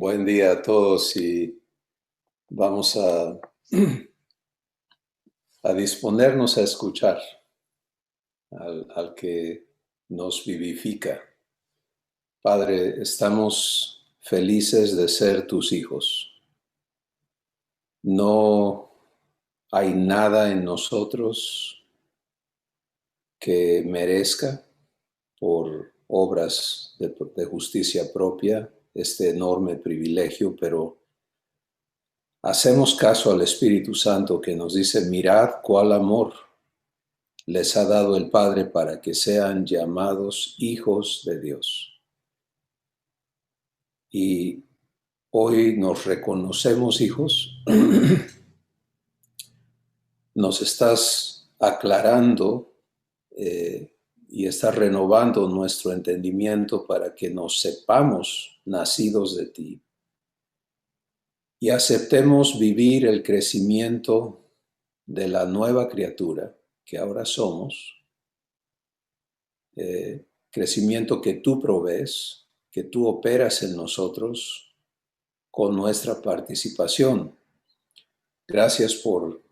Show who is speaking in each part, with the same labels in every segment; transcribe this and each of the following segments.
Speaker 1: Buen día a todos y vamos a disponernos a escuchar al que nos vivifica. Padre, estamos felices de ser tus hijos. No hay nada en nosotros que merezca por obras de justicia propia este enorme privilegio, pero hacemos caso al Espíritu Santo que nos dice: mirad cuál amor les ha dado el Padre para que sean llamados hijos de Dios. Y hoy nos reconocemos hijos. Nos estás aclarando y estás renovando nuestro entendimiento para que nos sepamos nacidos de ti y aceptemos vivir el crecimiento de la nueva criatura que ahora somos, crecimiento que tú provees, que tú operas en nosotros con nuestra participación. Gracias por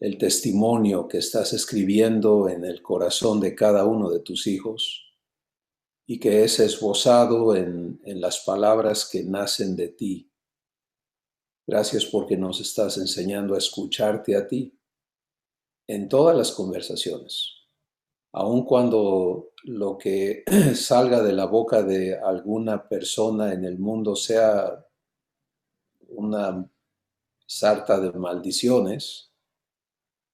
Speaker 1: el testimonio que estás escribiendo en el corazón de cada uno de tus hijos y que es esbozado en las palabras que nacen de ti. Gracias porque nos estás enseñando a escucharte a ti en todas las conversaciones. Aun cuando lo que salga de la boca de alguna persona en el mundo sea una sarta de maldiciones,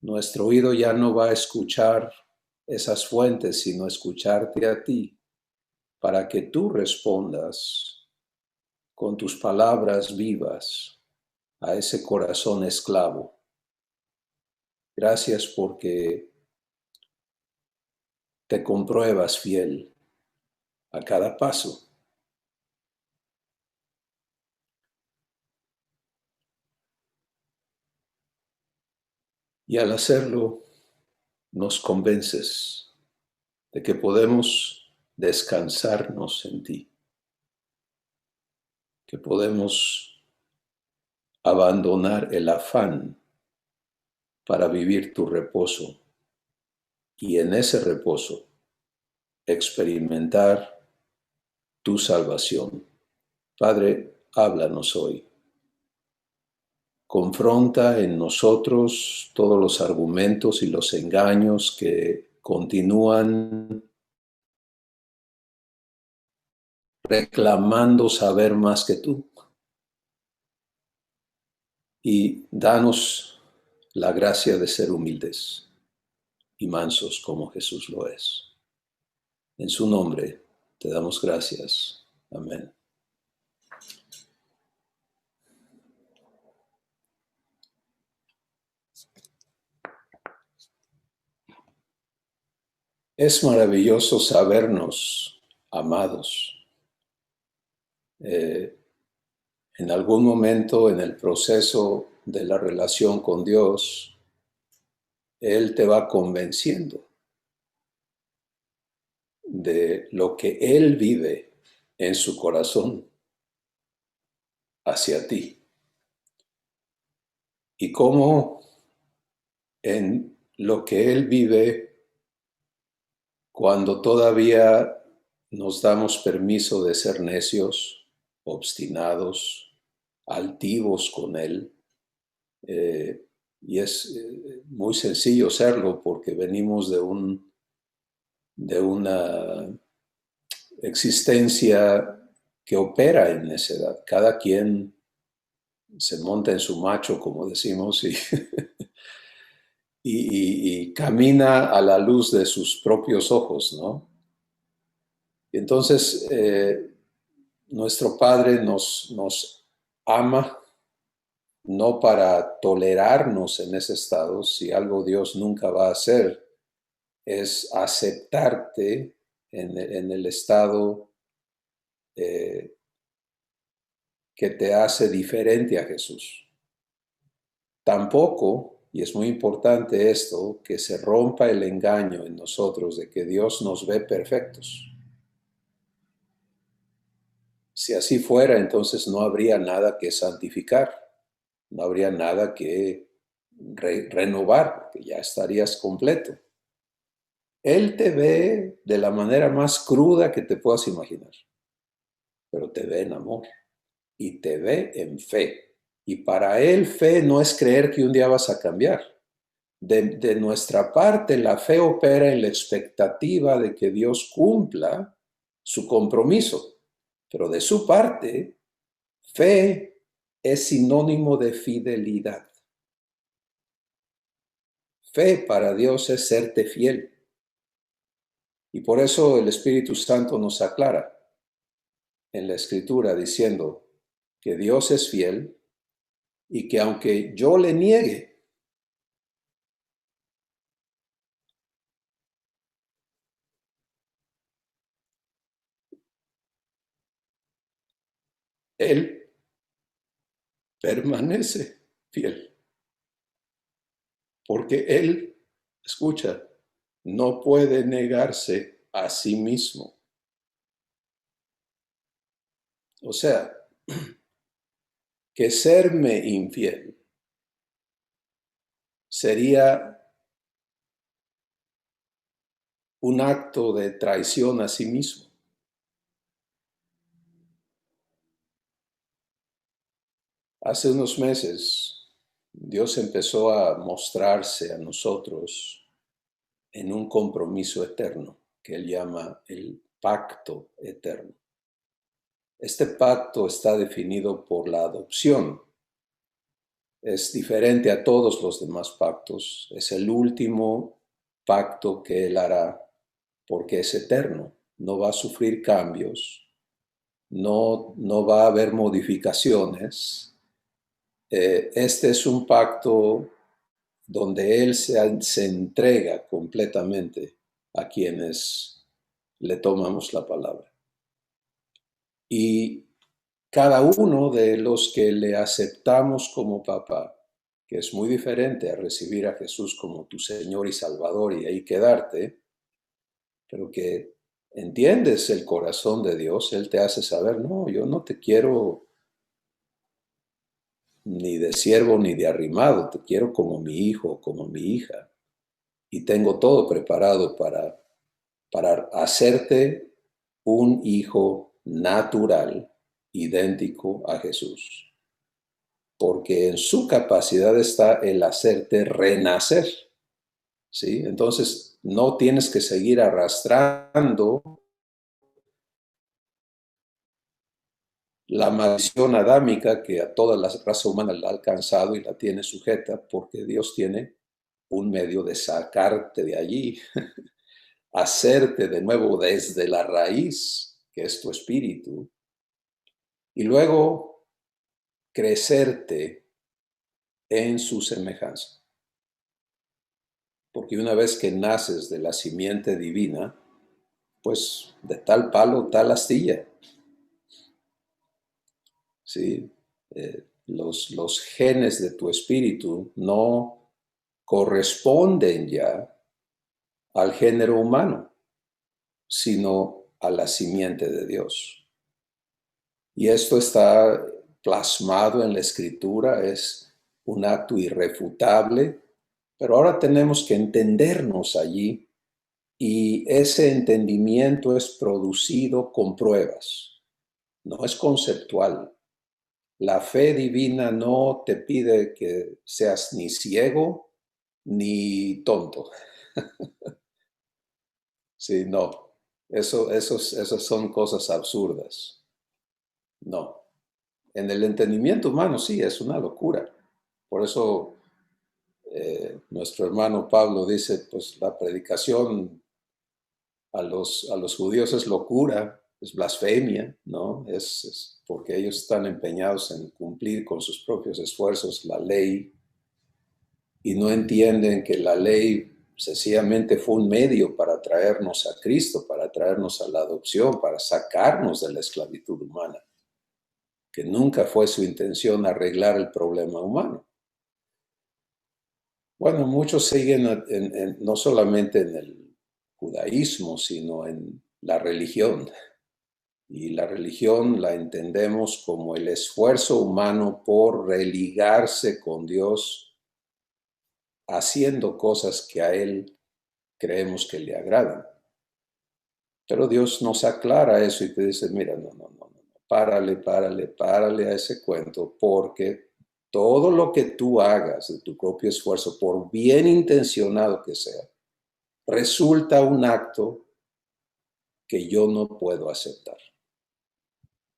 Speaker 1: nuestro oído ya no va a escuchar esas fuentes, sino escucharte a ti, para que tú respondas con tus palabras vivas a ese corazón esclavo. Gracias porque te compruebas fiel a cada paso. Y al hacerlo, nos convences de que podemos descansarnos en ti, que podemos abandonar el afán para vivir tu reposo y en ese reposo experimentar tu salvación. Padre, háblanos hoy. Confronta en nosotros todos los argumentos y los engaños que continúan reclamando saber más que tú. Y danos la gracia de ser humildes y mansos como Jesús lo es. En su nombre te damos gracias. Amén. Es maravilloso sabernos amados. En algún momento en el proceso de la relación con Dios, Él te va convenciendo de lo que Él vive en su corazón hacia ti. Y cómo en lo que Él vive, cuando todavía nos damos permiso de ser necios, obstinados, altivos con Él, y es muy sencillo serlo porque venimos de una existencia que opera en necedad. Cada quien se monta en su macho, como decimos, y camina a la luz de sus propios ojos, ¿no? Y entonces, nuestro Padre nos ama, no para tolerarnos en ese estado. Si algo Dios nunca va a hacer es aceptarte en el estado que te hace diferente a Jesús. Tampoco, y es muy importante esto, que se rompa el engaño en nosotros de que Dios nos ve perfectos. Si así fuera, entonces no habría nada que santificar, no habría nada que renovar, porque ya estarías completo. Él te ve de la manera más cruda que te puedas imaginar, pero te ve en amor y te ve en fe. Y para él fe no es creer que un día vas a cambiar. De nuestra parte, la fe opera en la expectativa de que Dios cumpla su compromiso. Pero de su parte, fe es sinónimo de fidelidad. Fe para Dios es serte fiel. Y por eso el Espíritu Santo nos aclara en la Escritura diciendo que Dios es fiel y que aunque yo le niegue, Él permanece fiel. Porque Él, escucha, no puede negarse a sí mismo. O sea, que serme infiel sería un acto de traición a sí mismo. Hace unos meses, Dios empezó a mostrarse a nosotros en un compromiso eterno que Él llama el pacto eterno. Este pacto está definido por la adopción. Es diferente a todos los demás pactos. Es el último pacto que Él hará porque es eterno. No va a sufrir cambios. No va a haber modificaciones. Este es un pacto donde Él se entrega completamente a quienes le tomamos la palabra. Y cada uno de los que le aceptamos como papá, que es muy diferente a recibir a Jesús como tu Señor y Salvador y ahí quedarte, pero que entiendes el corazón de Dios, Él te hace saber, no, yo no te quiero ni de siervo ni de arrimado, te quiero como mi hijo, como mi hija, y tengo todo preparado para hacerte un hijo natural, idéntico a Jesús. Porque en su capacidad está el hacerte renacer, ¿sí? Entonces, no tienes que seguir arrastrando la maldición adámica que a toda la raza humana la ha alcanzado y la tiene sujeta, porque Dios tiene un medio de sacarte de allí, hacerte de nuevo desde la raíz, que es tu espíritu, y luego crecerte en su semejanza. Porque una vez que naces de la simiente divina, pues de tal palo, tal astilla. ¿Sí? Los genes de tu espíritu no corresponden ya al género humano, sino a la simiente de Dios. Y esto está plasmado en la Escritura, es un acto irrefutable, pero ahora tenemos que entendernos allí y ese entendimiento es producido con pruebas, no es conceptual. La fe divina no te pide que seas ni ciego ni tonto. Sí, no. Esas son cosas absurdas. No. En el entendimiento humano sí, es una locura. Por eso nuestro hermano Pablo dice, pues la predicación a los judíos es locura, es blasfemia, ¿no? Es porque ellos están empeñados en cumplir con sus propios esfuerzos la ley y no entienden que la ley sencillamente fue un medio para traernos a Cristo, para traernos a la adopción, para sacarnos de la esclavitud humana, que nunca fue su intención arreglar el problema humano. Bueno, muchos siguen no solamente en el judaísmo, sino en la religión. Y la religión la entendemos como el esfuerzo humano por religarse con Dios, haciendo cosas que a Él creemos que le agradan. Pero Dios nos aclara eso y te dice, mira, no, párale a ese cuento, porque todo lo que tú hagas de tu propio esfuerzo, por bien intencionado que sea, resulta un acto que yo no puedo aceptar.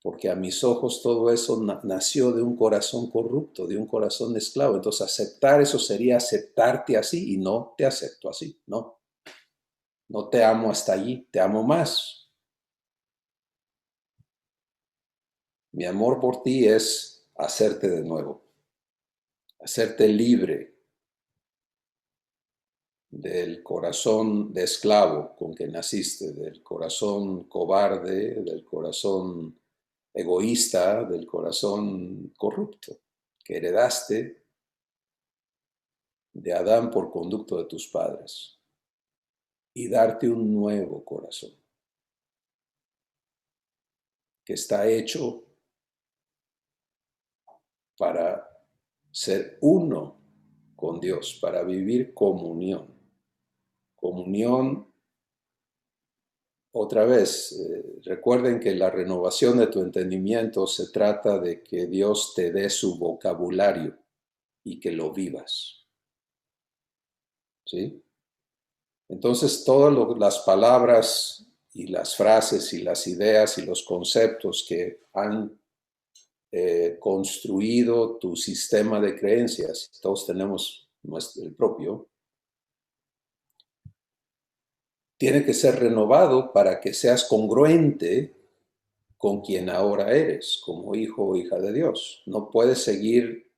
Speaker 1: Porque a mis ojos todo eso nació de un corazón corrupto, de un corazón esclavo. Entonces aceptar eso sería aceptarte así y no te acepto así, no. No te amo hasta allí, te amo más. Mi amor por ti es hacerte de nuevo, hacerte libre del corazón de esclavo con que naciste, del corazón cobarde, del corazón egoísta, del corazón corrupto que heredaste de Adán por conducto de tus padres y darte un nuevo corazón que está hecho para ser uno con Dios, para vivir comunión. Comunión, otra vez, recuerden que la renovación de tu entendimiento se trata de que Dios te dé su vocabulario y que lo vivas. ¿Sí? Entonces, todas las palabras y las frases y las ideas y los conceptos que han construido tu sistema de creencias, todos tenemos el propio, tiene que ser renovado para que seas congruente con quien ahora eres, como hijo o hija de Dios. No puedes seguir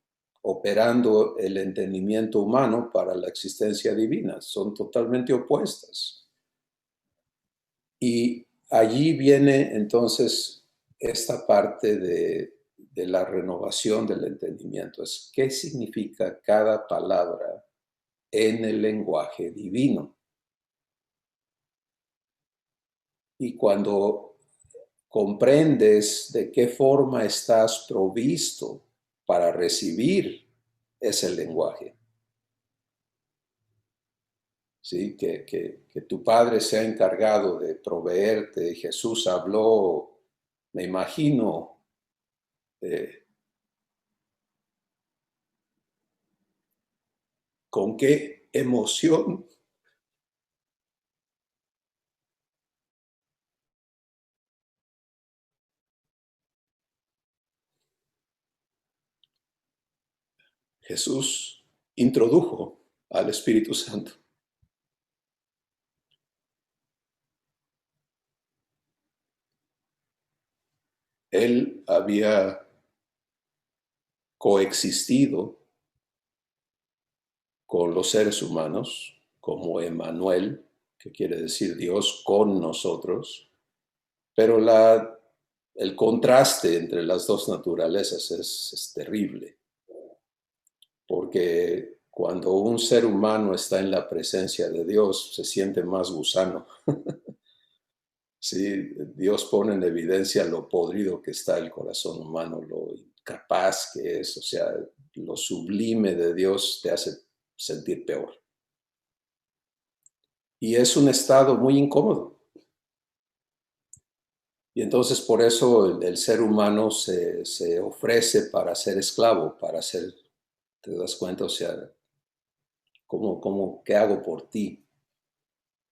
Speaker 1: operando el entendimiento humano para la existencia divina, son totalmente opuestas. Y allí viene entonces esta parte de la renovación del entendimiento. Es qué significa cada palabra en el lenguaje divino. Y cuando comprendes de qué forma estás provisto para recibir ese lenguaje, ¿sí? Que tu Padre se ha encargado de proveerte. Jesús habló, me imagino, con qué emoción Jesús introdujo al Espíritu Santo. Él había coexistido con los seres humanos como Emmanuel, que quiere decir Dios con nosotros, pero el contraste entre las dos naturalezas es terrible, porque cuando un ser humano está en la presencia de Dios, se siente más gusano. Sí, Dios pone en evidencia lo podrido que está el corazón humano, lo incapaz que es, o sea, lo sublime de Dios te hace sentir peor. Y es un estado muy incómodo. Y entonces por eso el ser humano se ofrece para ser esclavo, para ser, ¿te das cuenta? O sea, ¿qué hago por ti?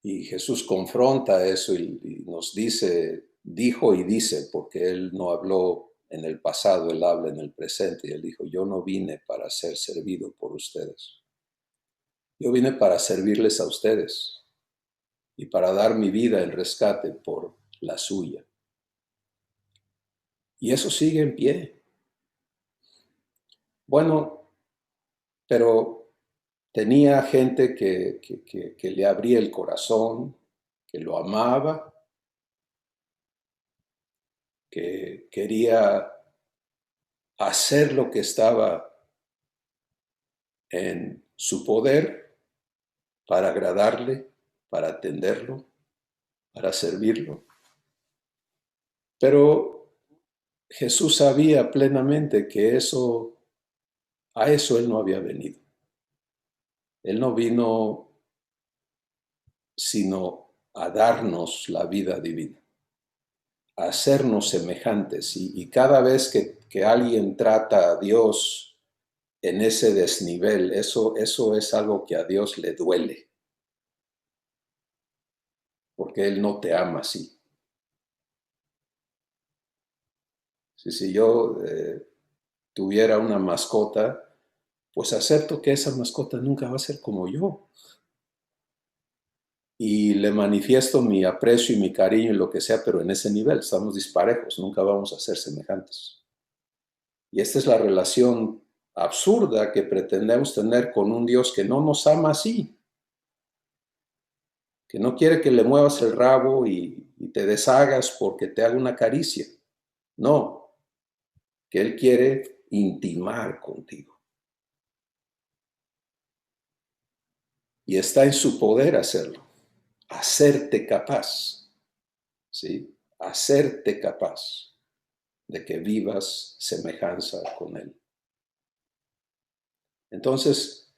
Speaker 1: Y Jesús confronta eso y nos dice, dijo y dice, porque Él no habló en el pasado, Él habla en el presente. Y Él dijo, yo no vine para ser servido por ustedes. Yo vine para servirles a ustedes y para dar mi vida en rescate por la suya. Y eso sigue en pie. Bueno, pero tenía gente que le abría el corazón, que lo amaba, que quería hacer lo que estaba en su poder para agradarle, para atenderlo, para servirlo. Pero Jesús sabía plenamente que a eso Él no había venido. Él no vino sino a darnos la vida divina, a hacernos semejantes. Y cada vez que alguien trata a Dios en ese desnivel, eso es algo que a Dios le duele, porque Él no te ama así. Si yo tuviera una mascota, pues acepto que esa mascota nunca va a ser como yo. Y le manifiesto mi aprecio y mi cariño y lo que sea, pero en ese nivel estamos disparejos, nunca vamos a ser semejantes. Y esta es la relación absurda que pretendemos tener con un Dios que no nos ama así, que no quiere que le muevas el rabo y te deshagas porque te haga una caricia. No, que Él quiere intimar contigo. Y está en su poder hacerlo, hacerte capaz, ¿sí? Hacerte capaz de que vivas semejanza con Él. Entonces,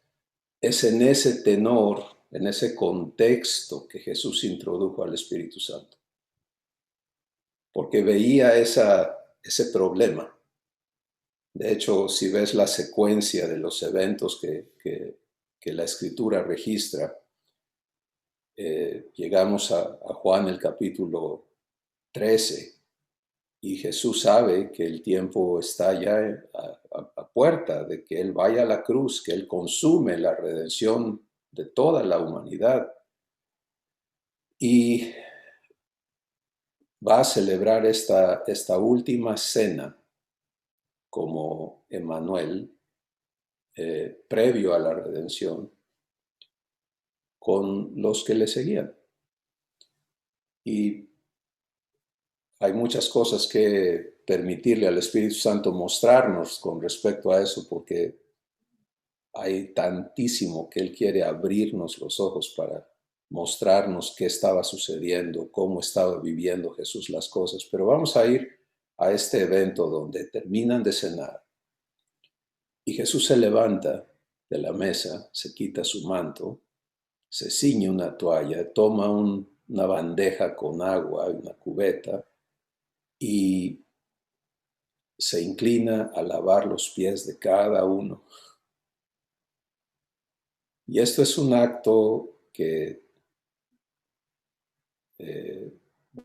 Speaker 1: es en ese tenor, en ese contexto que Jesús introdujo al Espíritu Santo, porque veía ese problema. De hecho, si ves la secuencia de los eventos que la Escritura registra, llegamos a Juan el capítulo 13 y Jesús sabe que el tiempo está ya a puerta de que Él vaya a la cruz, que Él consume la redención de toda la humanidad y va a celebrar esta última cena como Emmanuel, previo a la redención, con los que le seguían. Y hay muchas cosas que permitirle al Espíritu Santo mostrarnos con respecto a eso, porque hay tantísimo que Él quiere abrirnos los ojos para mostrarnos qué estaba sucediendo, cómo estaba viviendo Jesús las cosas. Pero vamos a ir a este evento donde terminan de cenar y Jesús se levanta de la mesa, se quita su manto, se ciñe una toalla, toma una bandeja con agua, una cubeta, y se inclina a lavar los pies de cada uno. Y esto es un acto que eh,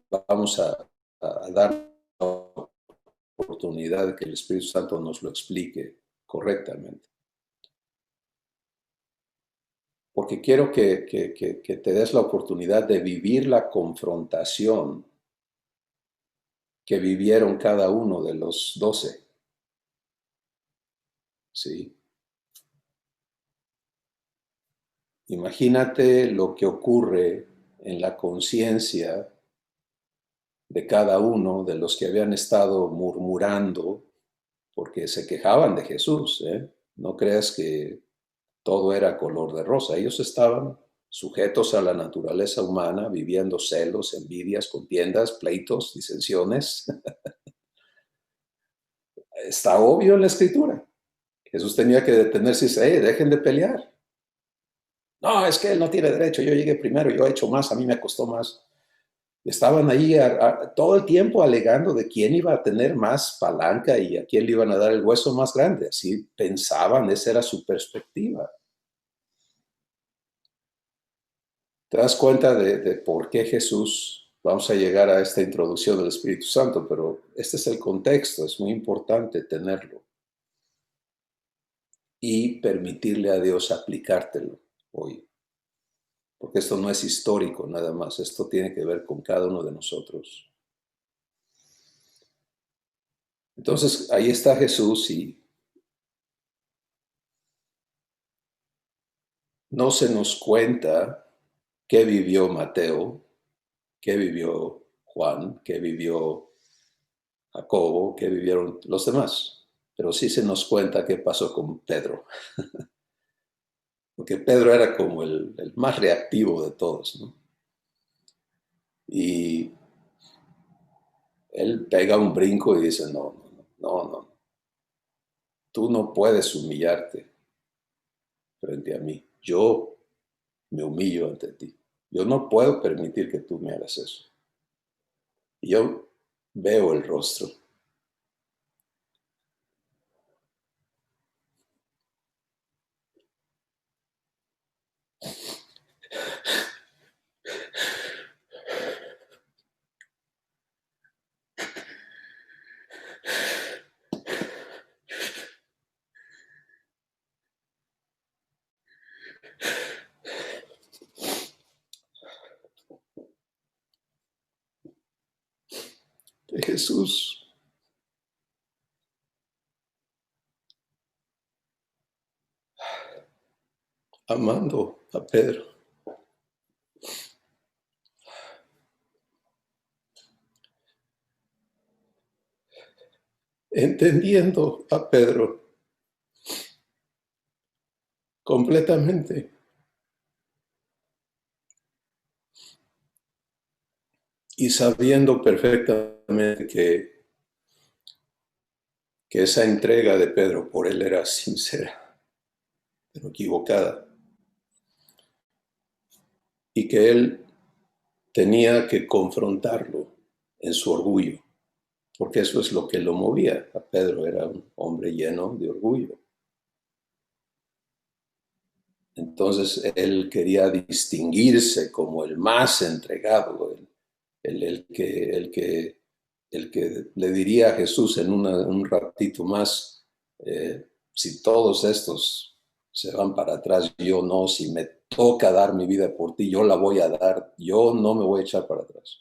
Speaker 1: vamos a dar la oportunidad de que el Espíritu Santo nos lo explique correctamente. Porque quiero que te des la oportunidad de vivir la confrontación que vivieron cada uno de los 12. ¿Sí? Imagínate lo que ocurre en la conciencia de cada uno de los que habían estado murmurando porque se quejaban de Jesús, ¿eh? No creas que todo era color de rosa. Ellos estaban sujetos a la naturaleza humana, viviendo celos, envidias, contiendas, pleitos, disensiones. Está obvio en la Escritura. Jesús tenía que detenerse y decir, dejen de pelear. No, es que él no tiene derecho, yo llegué primero, yo he hecho más, a mí me costó más. Estaban ahí todo el tiempo alegando de quién iba a tener más palanca y a quién le iban a dar el hueso más grande. Así pensaban, esa era su perspectiva. Te das cuenta de por qué Jesús, vamos a llegar a esta introducción del Espíritu Santo, pero este es el contexto, es muy importante tenerlo y permitirle a Dios aplicártelo hoy. Porque esto no es histórico nada más, esto tiene que ver con cada uno de nosotros. Entonces, ahí está Jesús y no se nos cuenta qué vivió Mateo, qué vivió Juan, qué vivió Jacobo, qué vivieron los demás. Pero sí se nos cuenta qué pasó con Pedro. Porque Pedro era como el más reactivo de todos, ¿no? Y Él pega un brinco y dice, no, no, no, no, tú no puedes humillarte frente a mí. Yo me humillo ante ti. Yo no puedo permitir que tú me hagas eso. Y yo veo el rostro. De Jesús amando a Pedro, entendiendo a Pedro completamente y sabiendo perfectamente que esa entrega de Pedro por él era sincera, pero equivocada, y que él tenía que confrontarlo en su orgullo, porque eso es lo que lo movía. A Pedro era un hombre lleno de orgullo. Entonces él quería distinguirse como el más entregado, el que le diría a Jesús en un ratito más, si todos estos se van para atrás, yo no, si me toca dar mi vida por ti, yo la voy a dar, yo no me voy a echar para atrás.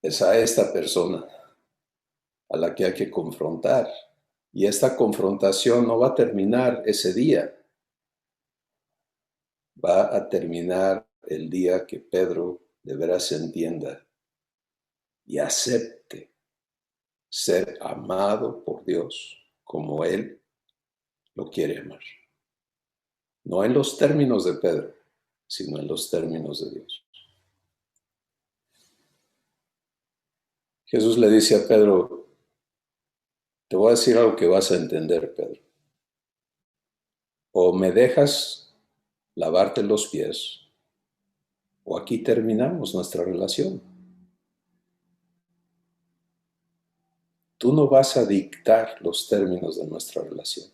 Speaker 1: Es a esta persona a la que hay que confrontar. Y esta confrontación no va a terminar ese día, va a terminar el día que Pedro de veras entienda y acepte ser amado por Dios como Él lo quiere amar. No en los términos de Pedro, sino en los términos de Dios. Jesús le dice a Pedro, te voy a decir algo que vas a entender, Pedro. O me dejas lavarte los pies, o aquí terminamos nuestra relación. Tú no vas a dictar los términos de nuestra relación.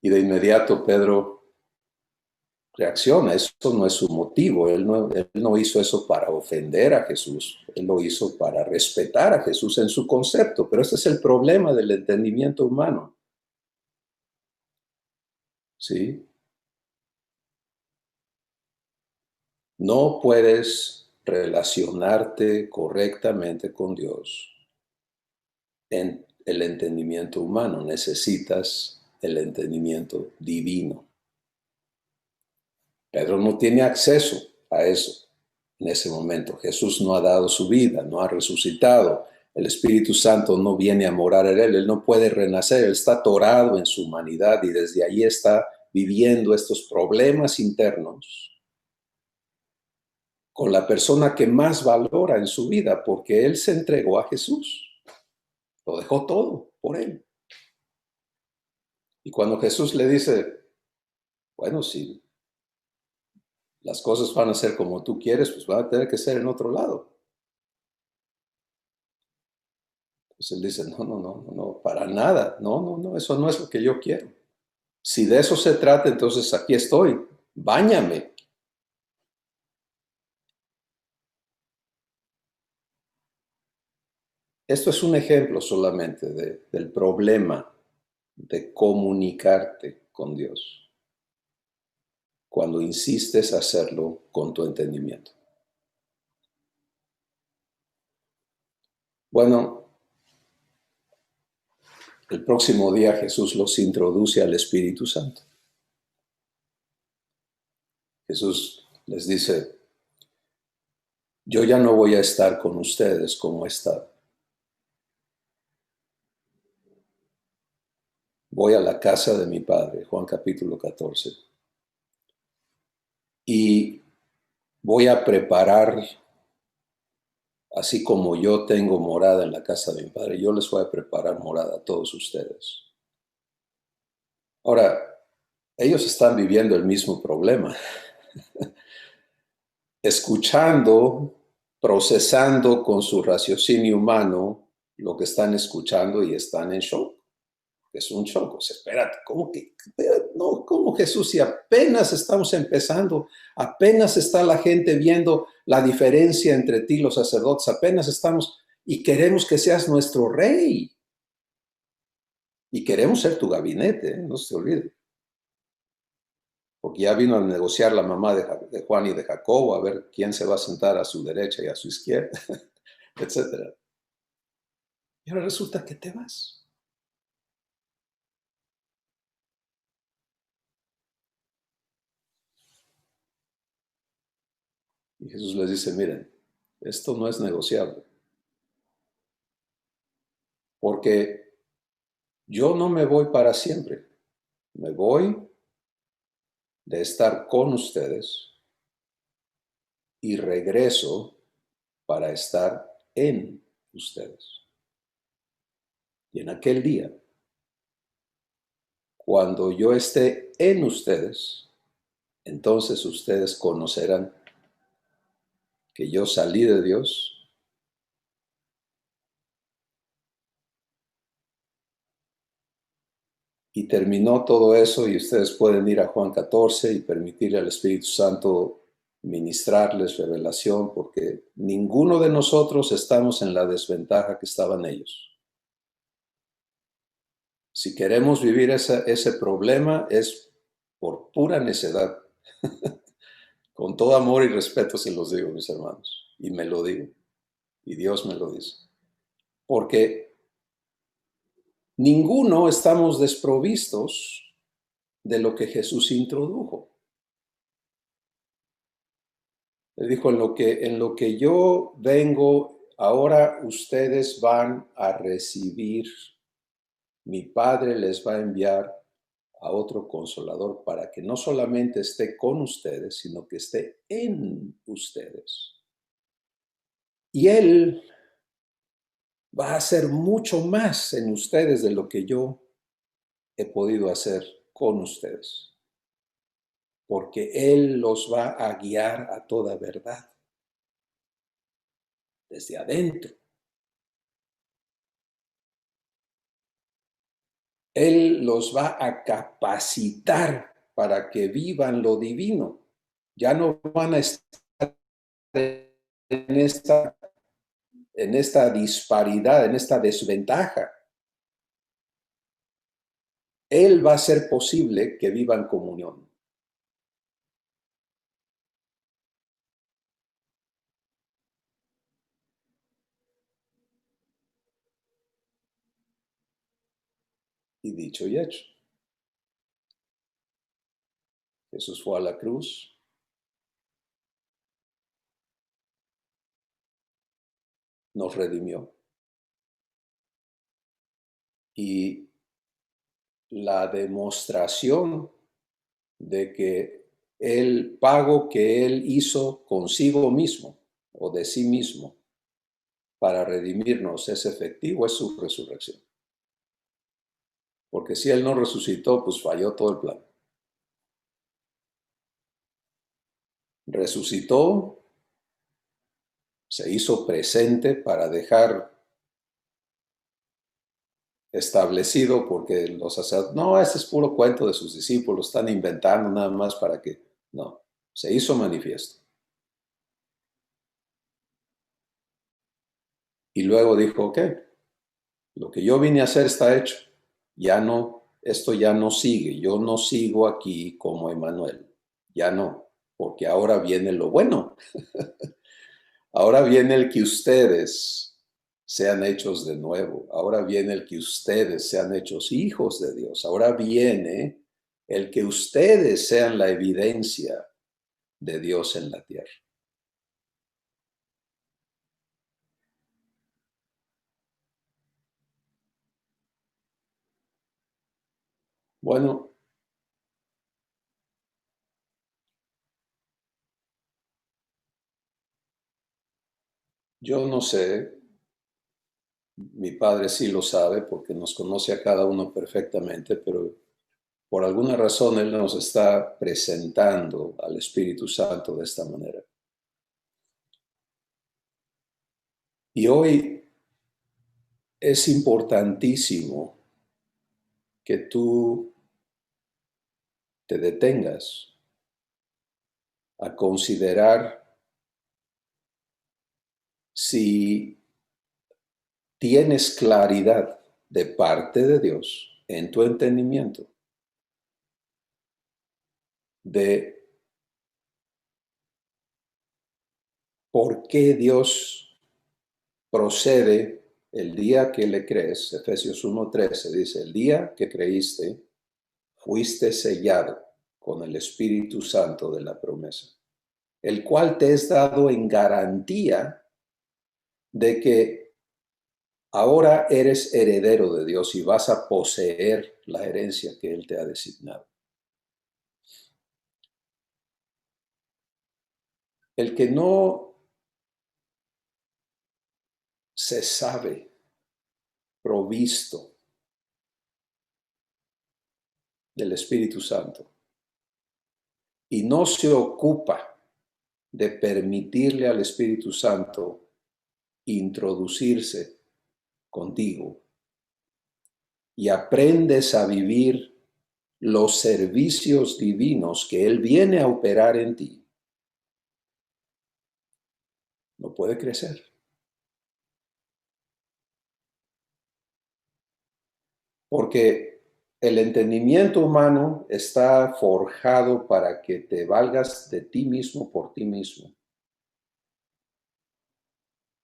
Speaker 1: Y de inmediato Pedro reacciona, eso no es su motivo, él no hizo eso para ofender a Jesús, él lo hizo para respetar a Jesús en su concepto, pero ese es el problema del entendimiento humano, ¿sí? No puedes relacionarte correctamente con Dios en el entendimiento humano, necesitas el entendimiento divino. Pedro no tiene acceso a eso en ese momento. Jesús no ha dado su vida, no ha resucitado. El Espíritu Santo no viene a morar en él. Él no puede renacer. Él está atorado en su humanidad y desde ahí está viviendo estos problemas internos con la persona que más valora en su vida porque él se entregó a Jesús. Lo dejó todo por él. Y cuando Jesús le dice, bueno, si las cosas van a ser como tú quieres, pues van a tener que ser en otro lado. Pues él dice, no, no, no, no, para nada, no, no, no, eso no es lo que yo quiero. Si de eso se trata, entonces aquí estoy, báñame. Esto es un ejemplo solamente del problema de comunicarte con Dios cuando insistes hacerlo con tu entendimiento. Bueno, el próximo día Jesús los introduce al Espíritu Santo. Jesús les dice, yo ya no voy a estar con ustedes como he estado. Voy a la casa de mi Padre, Juan capítulo 14. Y voy a preparar, así como yo tengo morada en la casa de mi Padre, yo les voy a preparar morada a todos ustedes. Ahora, ellos están viviendo el mismo problema, escuchando, procesando con su raciocinio humano lo que están escuchando y están en shock. Es un shock. O sea, espérate, ¿cómo que? No, ¿cómo Jesús? Si apenas estamos empezando, apenas está la gente viendo la diferencia entre ti y los sacerdotes, apenas estamos y queremos que seas nuestro rey. Y queremos ser tu gabinete, no se te olvide. Porque ya vino a negociar la mamá de Juan y de Jacobo, a ver quién se va a sentar a su derecha y a su izquierda, etc. Y ahora resulta que te vas. Y Jesús les dice, miren, esto no es negociable, porque yo no me voy para siempre, me voy de estar con ustedes y regreso para estar en ustedes. Y en aquel día, cuando yo esté en ustedes, entonces ustedes conocerán que yo salí de Dios y terminó todo eso y ustedes pueden ir a Juan 14 y permitirle al Espíritu Santo ministrarles revelación porque ninguno de nosotros estamos en la desventaja que estaban ellos. Si queremos vivir ese problema es por pura necedad. Con todo amor y respeto se los digo, mis hermanos, y me lo digo, y Dios me lo dice. Porque ninguno estamos desprovistos de lo que Jesús introdujo. Le dijo, en lo que yo vengo, ahora ustedes van a recibir, mi Padre les va a enviar a otro consolador para que no solamente esté con ustedes, sino que esté en ustedes. Y Él va a hacer mucho más en ustedes de lo que yo he podido hacer con ustedes, porque Él los va a guiar a toda verdad, desde adentro. Él los va a capacitar para que vivan lo divino. Ya no van a estar en esta disparidad, en esta desventaja. Él va a hacer posible que vivan comunión. Y dicho y hecho, Jesús fue a la cruz, nos redimió. Y la demostración de que el pago que Él hizo consigo mismo o de sí mismo para redimirnos es efectivo, es su resurrección. Porque si Él no resucitó, pues falló todo el plan. Resucitó, se hizo presente para dejar establecido, porque los sacerdotes, no, ese es puro cuento de sus discípulos, están inventando nada más para que, no, se hizo manifiesto. Y luego dijo, ok, lo que yo vine a hacer está hecho, ya no, esto ya no sigue, yo no sigo aquí como Emmanuel, ya no, porque ahora viene lo bueno. Ahora viene el que ustedes sean hechos de nuevo. Ahora viene el que ustedes sean hechos hijos de Dios. Ahora viene el que ustedes sean la evidencia de Dios en la tierra. Bueno, yo no sé, mi padre sí lo sabe porque nos conoce a cada uno perfectamente, pero por alguna razón Él nos está presentando al Espíritu Santo de esta manera. Y hoy es importantísimo que tú te detengas a considerar si tienes claridad de parte de Dios en tu entendimiento de por qué Dios procede el día que le crees. Efesios 1:13 dice, el día que creíste, fuiste sellado con el Espíritu Santo de la promesa, el cual te es dado en garantía de que ahora eres heredero de Dios y vas a poseer la herencia que Él te ha designado. El que no se sabe provisto del Espíritu Santo y no se ocupa de permitirle al Espíritu Santo introducirse contigo y aprendes a vivir los servicios divinos que Él viene a operar en ti, no puede crecer. Porque el entendimiento humano está forjado para que te valgas de ti mismo por ti mismo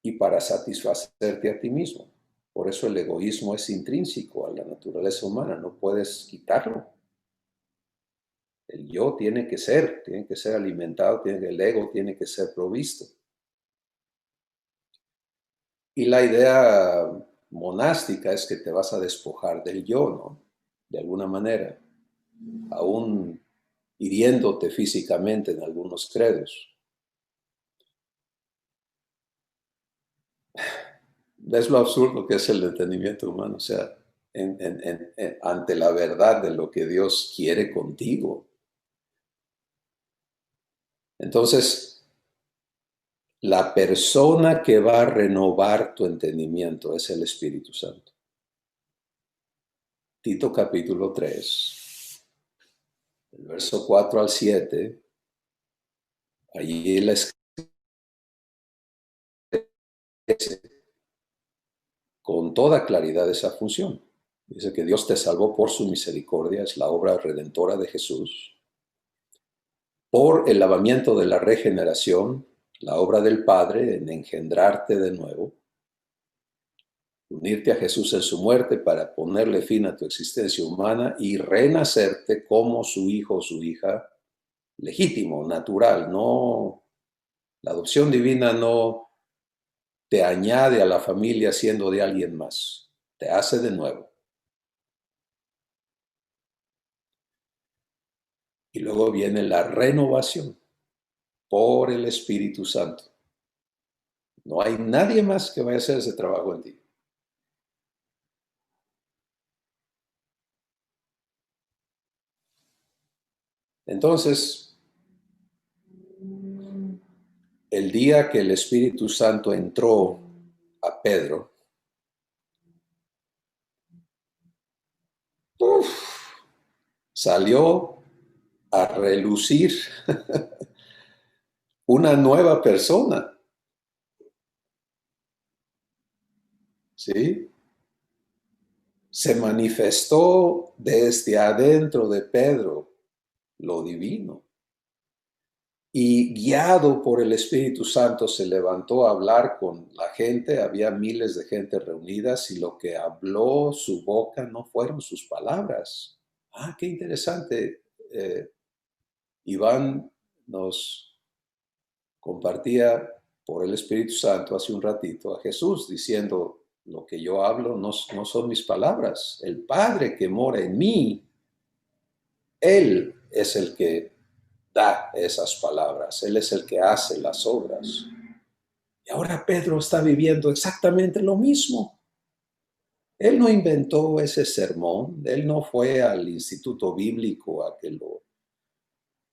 Speaker 1: y para satisfacerte a ti mismo. Por eso el egoísmo es intrínseco a la naturaleza humana, no puedes quitarlo. El yo tiene que ser alimentado, el ego tiene que ser provisto. Y la idea monástica es que te vas a despojar del yo, ¿no? De alguna manera, aún hiriéndote físicamente en algunos credos. ¿Ves lo absurdo que es el entendimiento humano? O sea, ante la verdad de lo que Dios quiere contigo. Entonces, la persona que va a renovar tu entendimiento es el Espíritu Santo. Tito capítulo 3, el verso 4 al 7, allí él escribe con toda claridad esa función. Dice que Dios te salvó por su misericordia, es la obra redentora de Jesús, por el lavamiento de la regeneración, la obra del Padre en engendrarte de nuevo, unirte a Jesús en su muerte para ponerle fin a tu existencia humana y renacerte como su hijo o su hija legítimo, natural. No, la adopción divina no te añade a la familia siendo de alguien más, te hace de nuevo. Y luego viene la renovación por el Espíritu Santo. No hay nadie más que vaya a hacer ese trabajo en ti. Entonces, el día que el Espíritu Santo entró a Pedro, salió a relucir una nueva persona. ¿Sí? Se manifestó desde adentro de Pedro lo divino. Y guiado por el Espíritu Santo se levantó a hablar con la gente. Había miles de gente reunidas y lo que habló su boca no fueron sus palabras. Ah, qué interesante. Iván nos compartía por el Espíritu Santo hace un ratito a Jesús diciendo, lo que yo hablo no son mis palabras. El Padre que mora en mí, Él es el que da esas palabras. Él es el que hace las obras. Y ahora Pedro está viviendo exactamente lo mismo. Él no inventó ese sermón, él no fue al instituto bíblico a que lo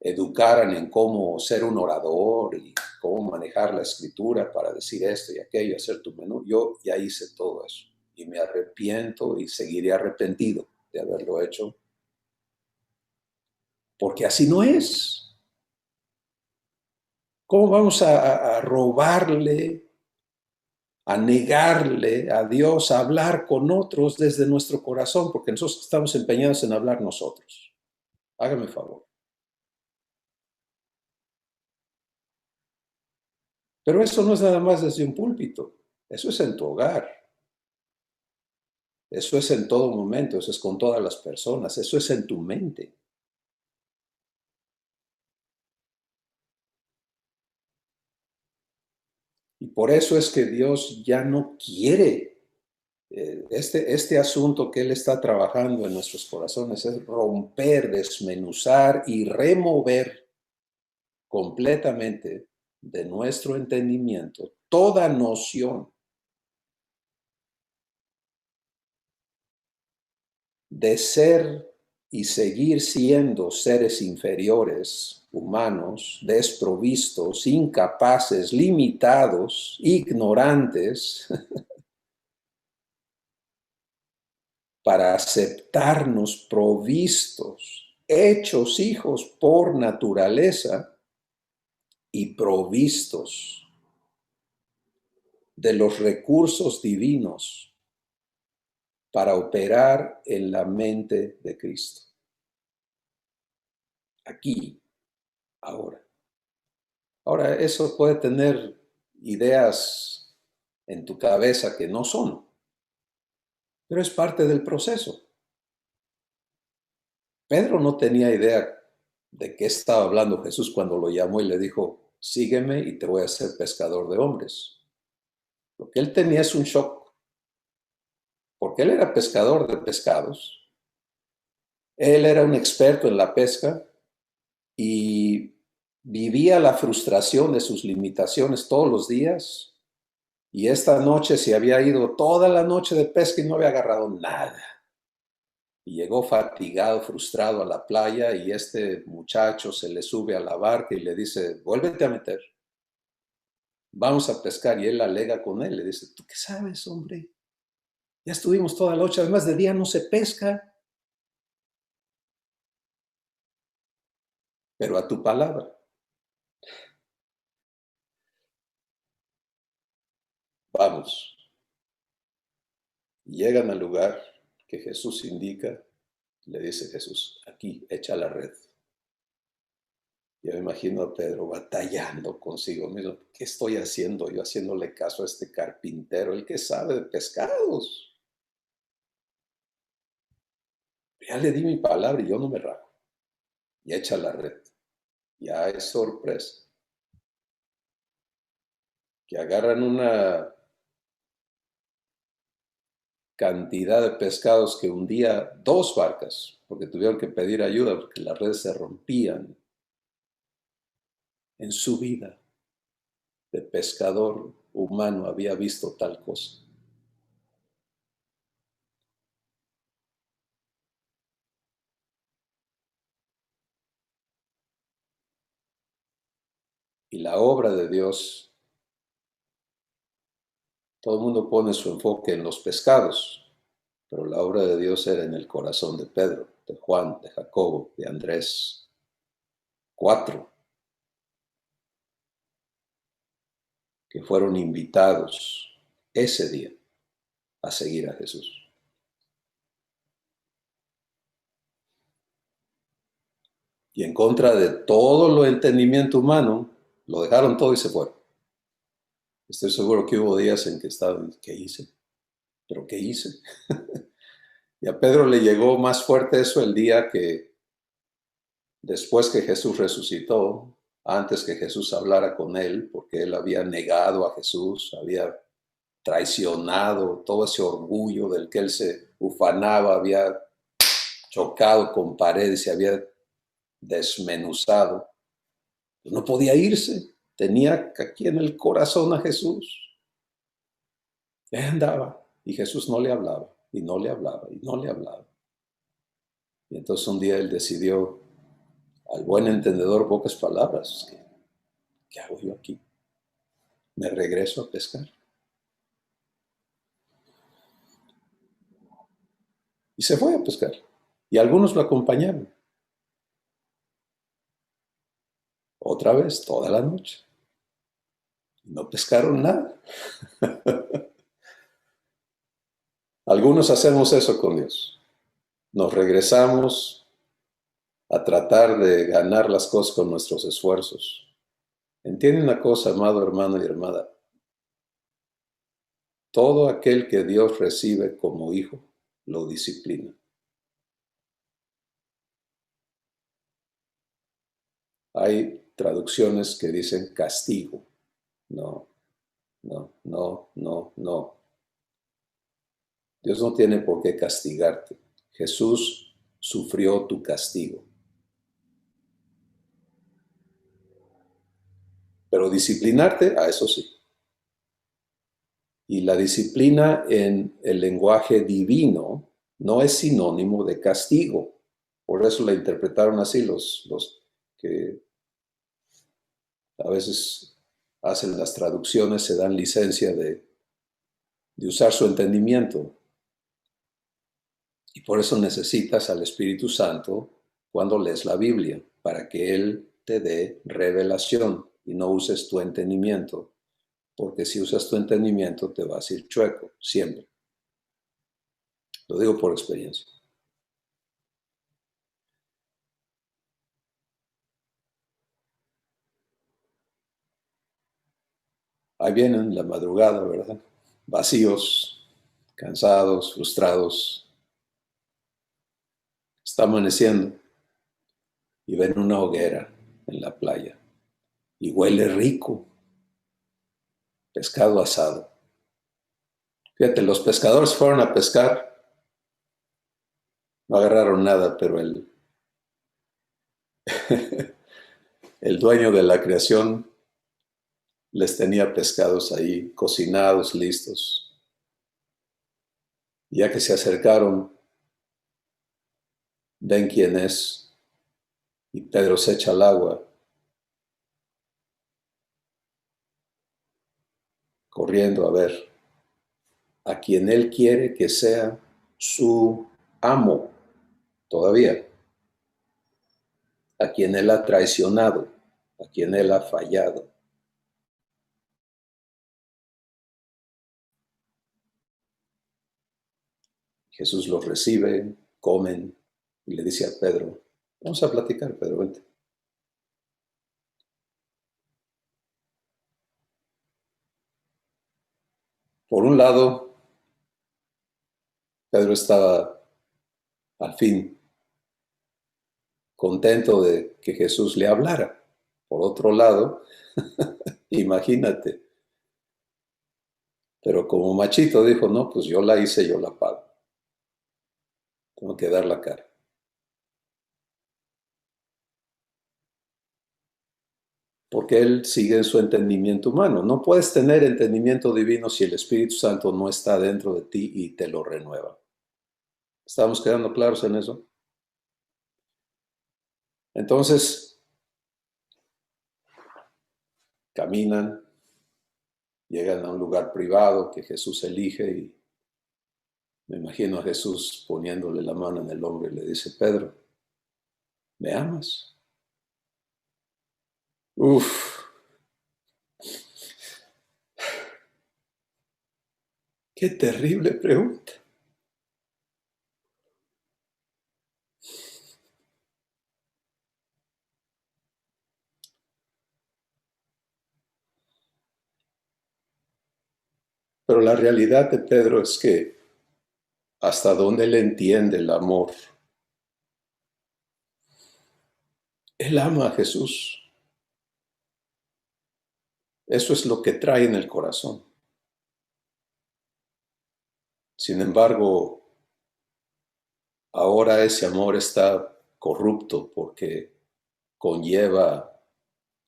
Speaker 1: educaran en cómo ser un orador y cómo manejar la escritura para decir esto y aquello, hacer tu menú. Yo ya hice todo eso y me arrepiento y seguiré arrepentido de haberlo hecho, porque así no es. ¿Cómo vamos a robarle, a negarle a Dios, a hablar con otros desde nuestro corazón? Porque nosotros estamos empeñados en hablar nosotros. Hágame favor. Pero eso no es nada más desde un púlpito, eso es en tu hogar, eso es en todo momento, eso es con todas las personas, eso es en tu mente. Y por eso es que Dios ya no quiere este asunto que Él está trabajando en nuestros corazones, es romper, desmenuzar y remover completamente de nuestro entendimiento toda noción de ser y seguir siendo seres inferiores, humanos, desprovistos, incapaces, limitados, ignorantes, para aceptarnos provistos, hechos hijos por naturaleza y provistos de los recursos divinos para operar en la mente de Cristo. Aquí, ahora. Ahora, eso puede tener ideas en tu cabeza que no son, pero es parte del proceso. Pedro no tenía idea de qué estaba hablando Jesús cuando lo llamó y le dijo, sígueme y te voy a hacer pescador de hombres. Lo que él tenía es un shock, porque él era pescador de pescados, él era un experto en la pesca y vivía la frustración de sus limitaciones todos los días. Y esta noche se había ido toda la noche de pesca y no había agarrado nada. Y llegó fatigado, frustrado a la playa y este muchacho se le sube a la barca y le dice, vuélvete a meter, vamos a pescar. Y él alega con él, le dice, ¿tú qué sabes, hombre? Ya estuvimos toda la noche, además de día no se pesca, pero a tu palabra. Vamos. Y llegan al lugar que Jesús indica, le dice Jesús, aquí, echa la red. Yo me imagino a Pedro batallando consigo mismo. ¿Qué estoy haciendo yo haciéndole caso a este carpintero, el que sabe de pescados? Ya le di mi palabra y yo no me rajo. Y echa la red. Ya es sorpresa. Que agarran una cantidad de pescados que hundía 2 barcas, porque tuvieron que pedir ayuda porque las redes se rompían. En su vida de pescador humano había visto tal cosa. Y la obra de Dios, todo el mundo pone su enfoque en los pescados, pero la obra de Dios era en el corazón de Pedro, de Juan, de Jacobo, de Andrés. 4 que fueron invitados ese día a seguir a Jesús. Y en contra de todo lo entendimiento humano, lo dejaron todo y se fueron. Estoy seguro que hubo días en que estaban, ¿qué hice? ¿Pero qué hice? Y a Pedro le llegó más fuerte eso el día que después que Jesús resucitó, antes que Jesús hablara con él, porque él había negado a Jesús, había traicionado todo ese orgullo del que él se ufanaba, había chocado con paredes, se había desmenuzado. No podía irse. tenía aquí en el corazón a Jesús. Y ahí andaba, y Jesús no le hablaba, y no le hablaba, y no le hablaba. Y entonces un día él decidió, al buen entendedor, pocas palabras. ¿Qué hago yo aquí? Me regreso a pescar. Y se fue a pescar. Y algunos lo acompañaron. Otra vez, toda la noche. No pescaron nada. Algunos hacemos eso con Dios. Nos regresamos a tratar de ganar las cosas con nuestros esfuerzos. Entiende una cosa, amado hermano y hermana. Todo aquel que Dios recibe como hijo, lo disciplina. Hay traducciones que dicen castigo. No, no, no, no, no. Dios no tiene por qué castigarte. Jesús sufrió tu castigo. Pero disciplinarte, a eso sí. Y la disciplina en el lenguaje divino no es sinónimo de castigo. Por eso la interpretaron así los que a veces hacen las traducciones, se dan licencia de usar su entendimiento. Y por eso necesitas al Espíritu Santo cuando lees la Biblia, para que Él te dé revelación y no uses tu entendimiento, porque si usas tu entendimiento te vas a ir chueco, siempre. Lo digo por experiencia. Ahí vienen la madrugada, ¿verdad? Vacíos, cansados, frustrados. Está amaneciendo y ven una hoguera en la playa y huele rico, pescado asado. Fíjate, los pescadores fueron a pescar, no agarraron nada, pero el dueño de la creación les tenía pescados ahí, cocinados, listos. Ya que se acercaron, ven quién es, y Pedro se echa al agua, corriendo a ver a quien él quiere que sea su amo, todavía, a quien él ha traicionado, a quien él ha fallado. Jesús los recibe, comen, y le dice a Pedro, vamos a platicar, Pedro, vente. Por un lado, Pedro estaba al fin contento de que Jesús le hablara. Por otro lado, imagínate, pero como machito dijo, no, pues yo la hice, yo la pago. Tengo que dar la cara. Porque él sigue en su entendimiento humano. No puedes tener entendimiento divino si el Espíritu Santo no está dentro de ti y te lo renueva. ¿Estamos quedando claros en eso? Entonces, caminan, llegan a un lugar privado que Jesús elige y me imagino a Jesús poniéndole la mano en el hombro y le dice, Pedro, ¿me amas? Uf, qué terrible pregunta. Pero la realidad de Pedro es que hasta dónde él entiende el amor. Él ama a Jesús. Eso es lo que trae en el corazón. Sin embargo, ahora ese amor está corrupto porque conlleva,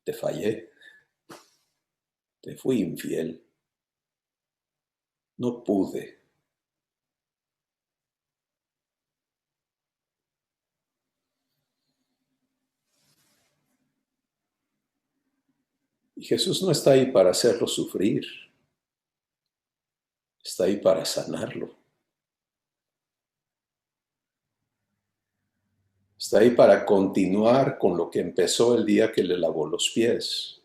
Speaker 1: te fallé. te fui infiel, no pude. Y Jesús no está ahí para hacerlo sufrir, está ahí para sanarlo. Está ahí para continuar con lo que empezó el día que le lavó los pies.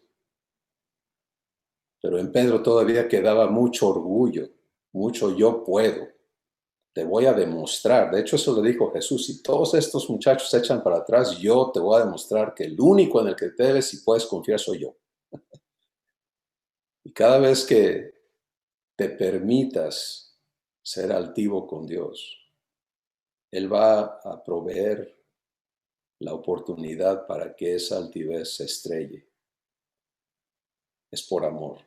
Speaker 1: Pero en Pedro todavía quedaba mucho orgullo, mucho yo puedo. Te voy a demostrar. De hecho, eso le dijo Jesús. Si todos estos muchachos se echan para atrás, yo te voy a demostrar que el único en el que debes y puedes confiar soy yo. Y cada vez que te permitas ser altivo con Dios, Él va a proveer la oportunidad para que esa altivez se estrelle. Es por amor.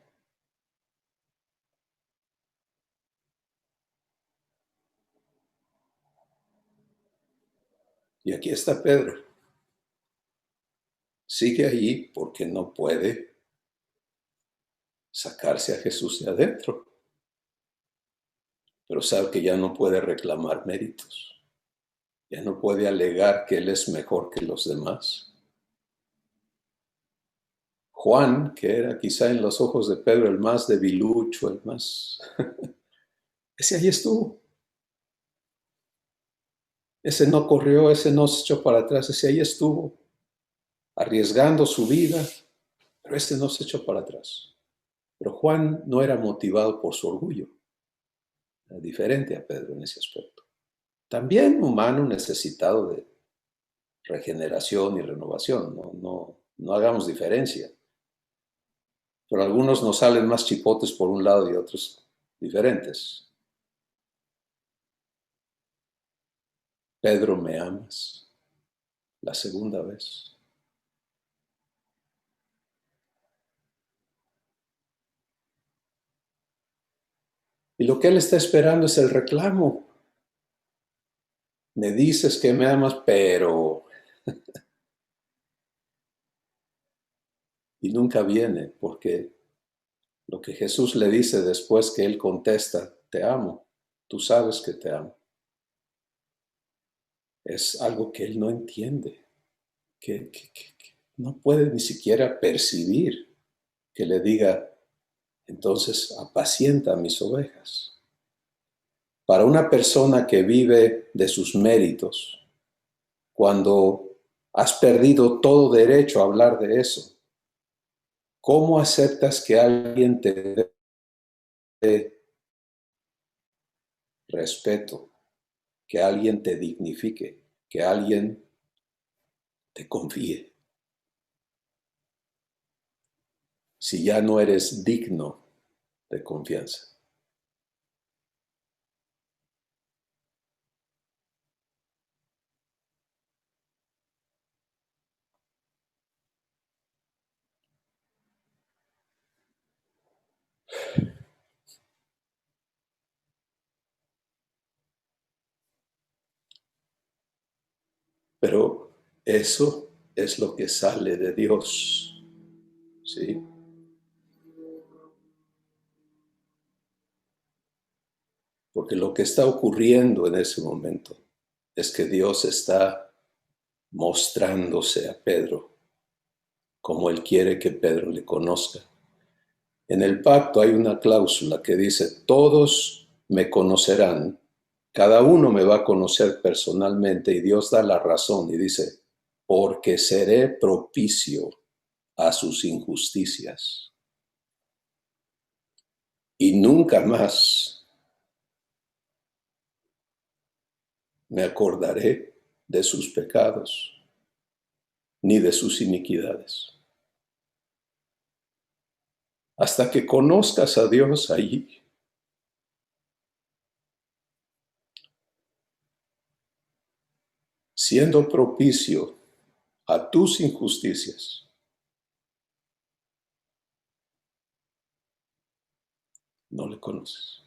Speaker 1: Y aquí está Pedro. Sigue allí porque no puede sacarse a Jesús de adentro, pero sabe que ya no puede reclamar méritos, ya no puede alegar que Él es mejor que los demás. Juan, que era quizá en los ojos de Pedro el más debilucho, el más... ese ahí estuvo. Ese no corrió, ese no se echó para atrás, ese ahí estuvo, arriesgando su vida, pero ese no se echó para atrás. Pero Juan no era motivado por su orgullo, era diferente a Pedro en ese aspecto. También humano necesitado de regeneración y renovación, no hagamos diferencia. Pero algunos nos salen más chipotes por un lado y otros diferentes. Pedro, ¿me amas? La segunda vez. Y lo que él está esperando es el reclamo. Me dices que me amas, pero... Y nunca viene, porque lo que Jesús le dice después que él contesta, te amo, tú sabes que te amo, es algo que él no entiende, que no puede ni siquiera percibir, que le diga, entonces apacienta mis ovejas. Para una persona que vive de sus méritos, cuando has perdido todo derecho a hablar de eso, ¿cómo aceptas que alguien te dé respeto, que alguien te dignifique, que alguien te confíe, si ya no eres digno de confianza? Pero eso es lo que sale de Dios, ¿sí? Porque lo que está ocurriendo en ese momento es que Dios está mostrándose a Pedro como Él quiere que Pedro le conozca. En el pacto hay una cláusula que dice, todos me conocerán, cada uno me va a conocer personalmente, y Dios da la razón y dice, porque seré propicio a sus injusticias y nunca más me acordaré de sus pecados ni de sus iniquidades. Hasta que conozcas a Dios allí, siendo propicio a tus injusticias, no le conoces.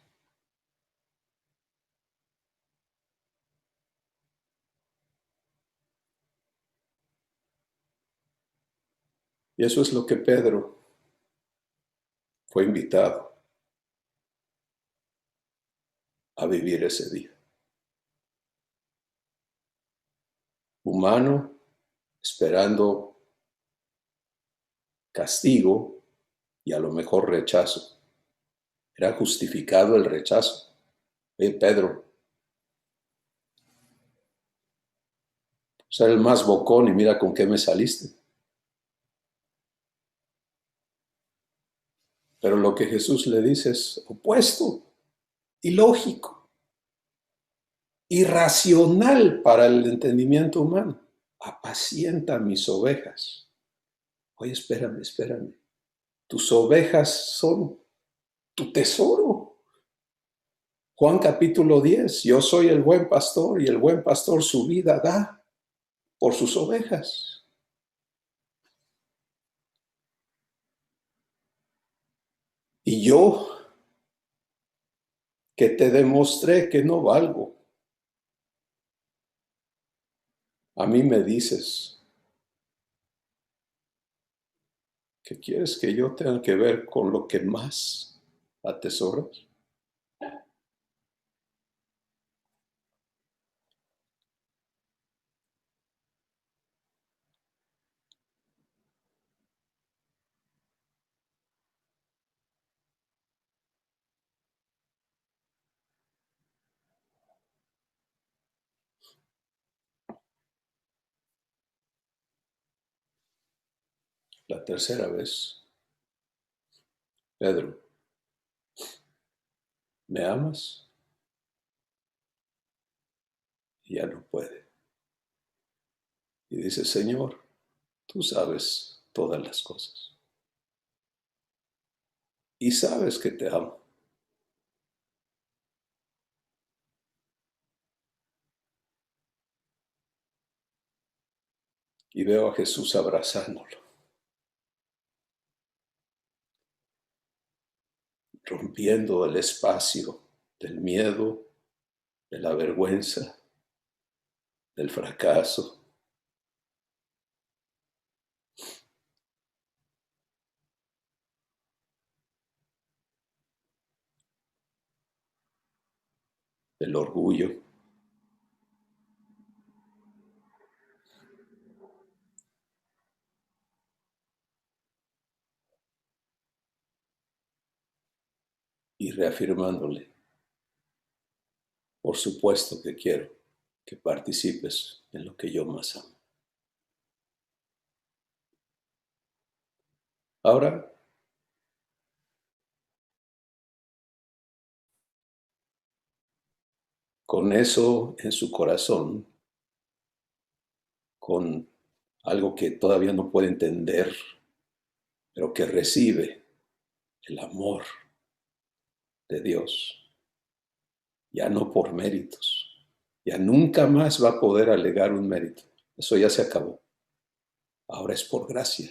Speaker 1: Y eso es lo que Pedro fue invitado a vivir ese día. Humano, esperando castigo y a lo mejor rechazo. Era justificado el rechazo. Pedro, ser el más bocón y mira con qué me saliste. Pero lo que Jesús le dice es opuesto, ilógico, irracional para el entendimiento humano. Apacienta mis ovejas. Oye, espérame. Tus ovejas son tu tesoro. Juan capítulo 10, yo soy el buen pastor y el buen pastor su vida da por sus ovejas. Y yo, que te demostré que no valgo, a mí me dices que quieres que yo tenga que ver con lo que más atesoras. La tercera vez, Pedro, ¿me amas? Y ya no puede. Y dice, Señor, tú sabes todas las cosas. Y sabes que te amo. Y veo a Jesús abrazándolo, rompiendo el espacio del miedo, de la vergüenza, del fracaso. Del orgullo. Y reafirmándole, por supuesto que quiero que participes en lo que yo más amo. Ahora, con eso en su corazón, con algo que todavía no puede entender, pero que recibe el amor de Dios, ya no por méritos, ya nunca más va a poder alegar un mérito. Eso ya se acabó. Ahora es por gracia.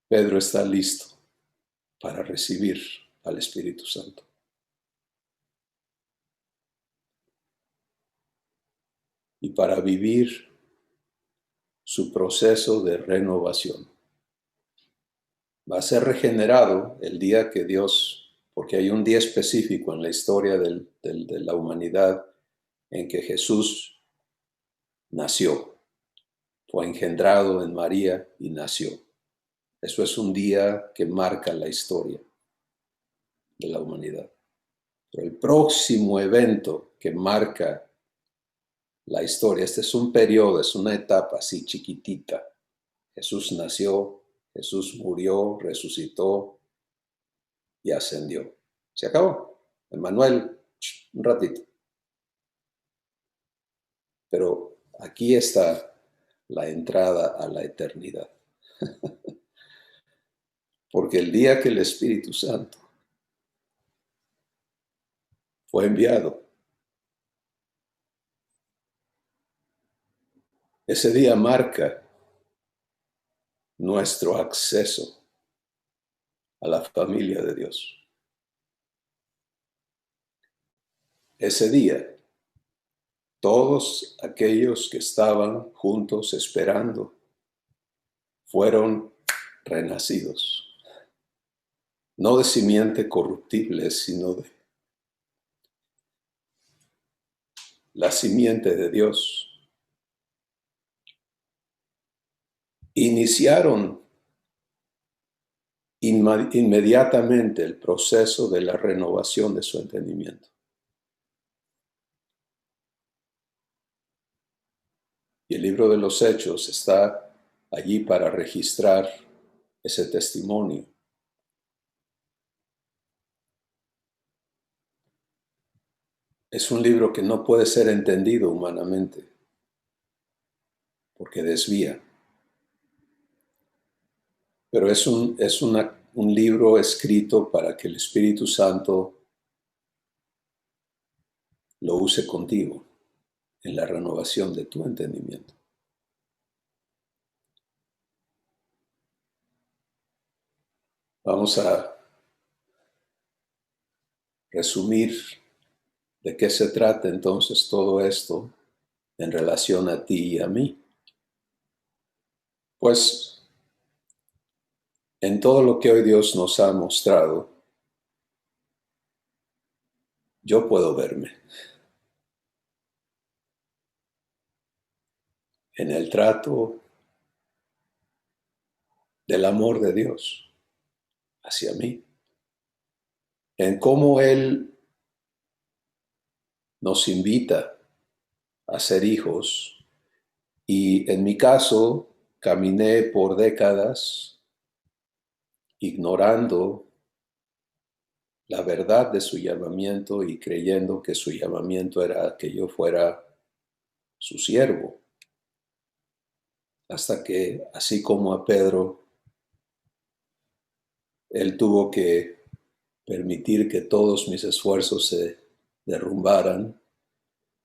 Speaker 1: Pedro está listo para recibir al Espíritu Santo y para vivir su proceso de renovación. Va a ser regenerado el día que Dios, porque hay un día específico en la historia de la humanidad en que Jesús nació, fue engendrado en María y nació. Eso es un día que marca la historia de la humanidad. Pero el próximo evento que marca la historia, este es un periodo, es una etapa así chiquitita. Jesús nació, Jesús murió, resucitó y ascendió. Se acabó. Emmanuel, un ratito. Pero aquí está la entrada a la eternidad. Porque el día que el Espíritu Santo fue enviado, ese día marca nuestro acceso a la familia de Dios. Ese día, Todos aquellos que estaban juntos esperando fueron renacidos, no de simiente corruptible, sino de la simiente de Dios. Iniciaron inmediatamente el proceso de la renovación de su entendimiento. Y el libro de los Hechos está allí para registrar ese testimonio. Es un libro que no puede ser entendido humanamente, porque desvía. Pero es un libro escrito para que el Espíritu Santo lo use contigo en la renovación de tu entendimiento. Vamos a resumir de qué se trata entonces todo esto en relación a ti y a mí. Pues en todo lo que hoy Dios nos ha mostrado, yo puedo verme en el trato del amor de Dios hacia mí, en cómo Él nos invita a ser hijos. Y en mi caso, caminé por décadas ignorando la verdad de su llamamiento y creyendo que su llamamiento era que yo fuera su siervo. Hasta que, así como a Pedro, él tuvo que permitir que todos mis esfuerzos se derrumbaran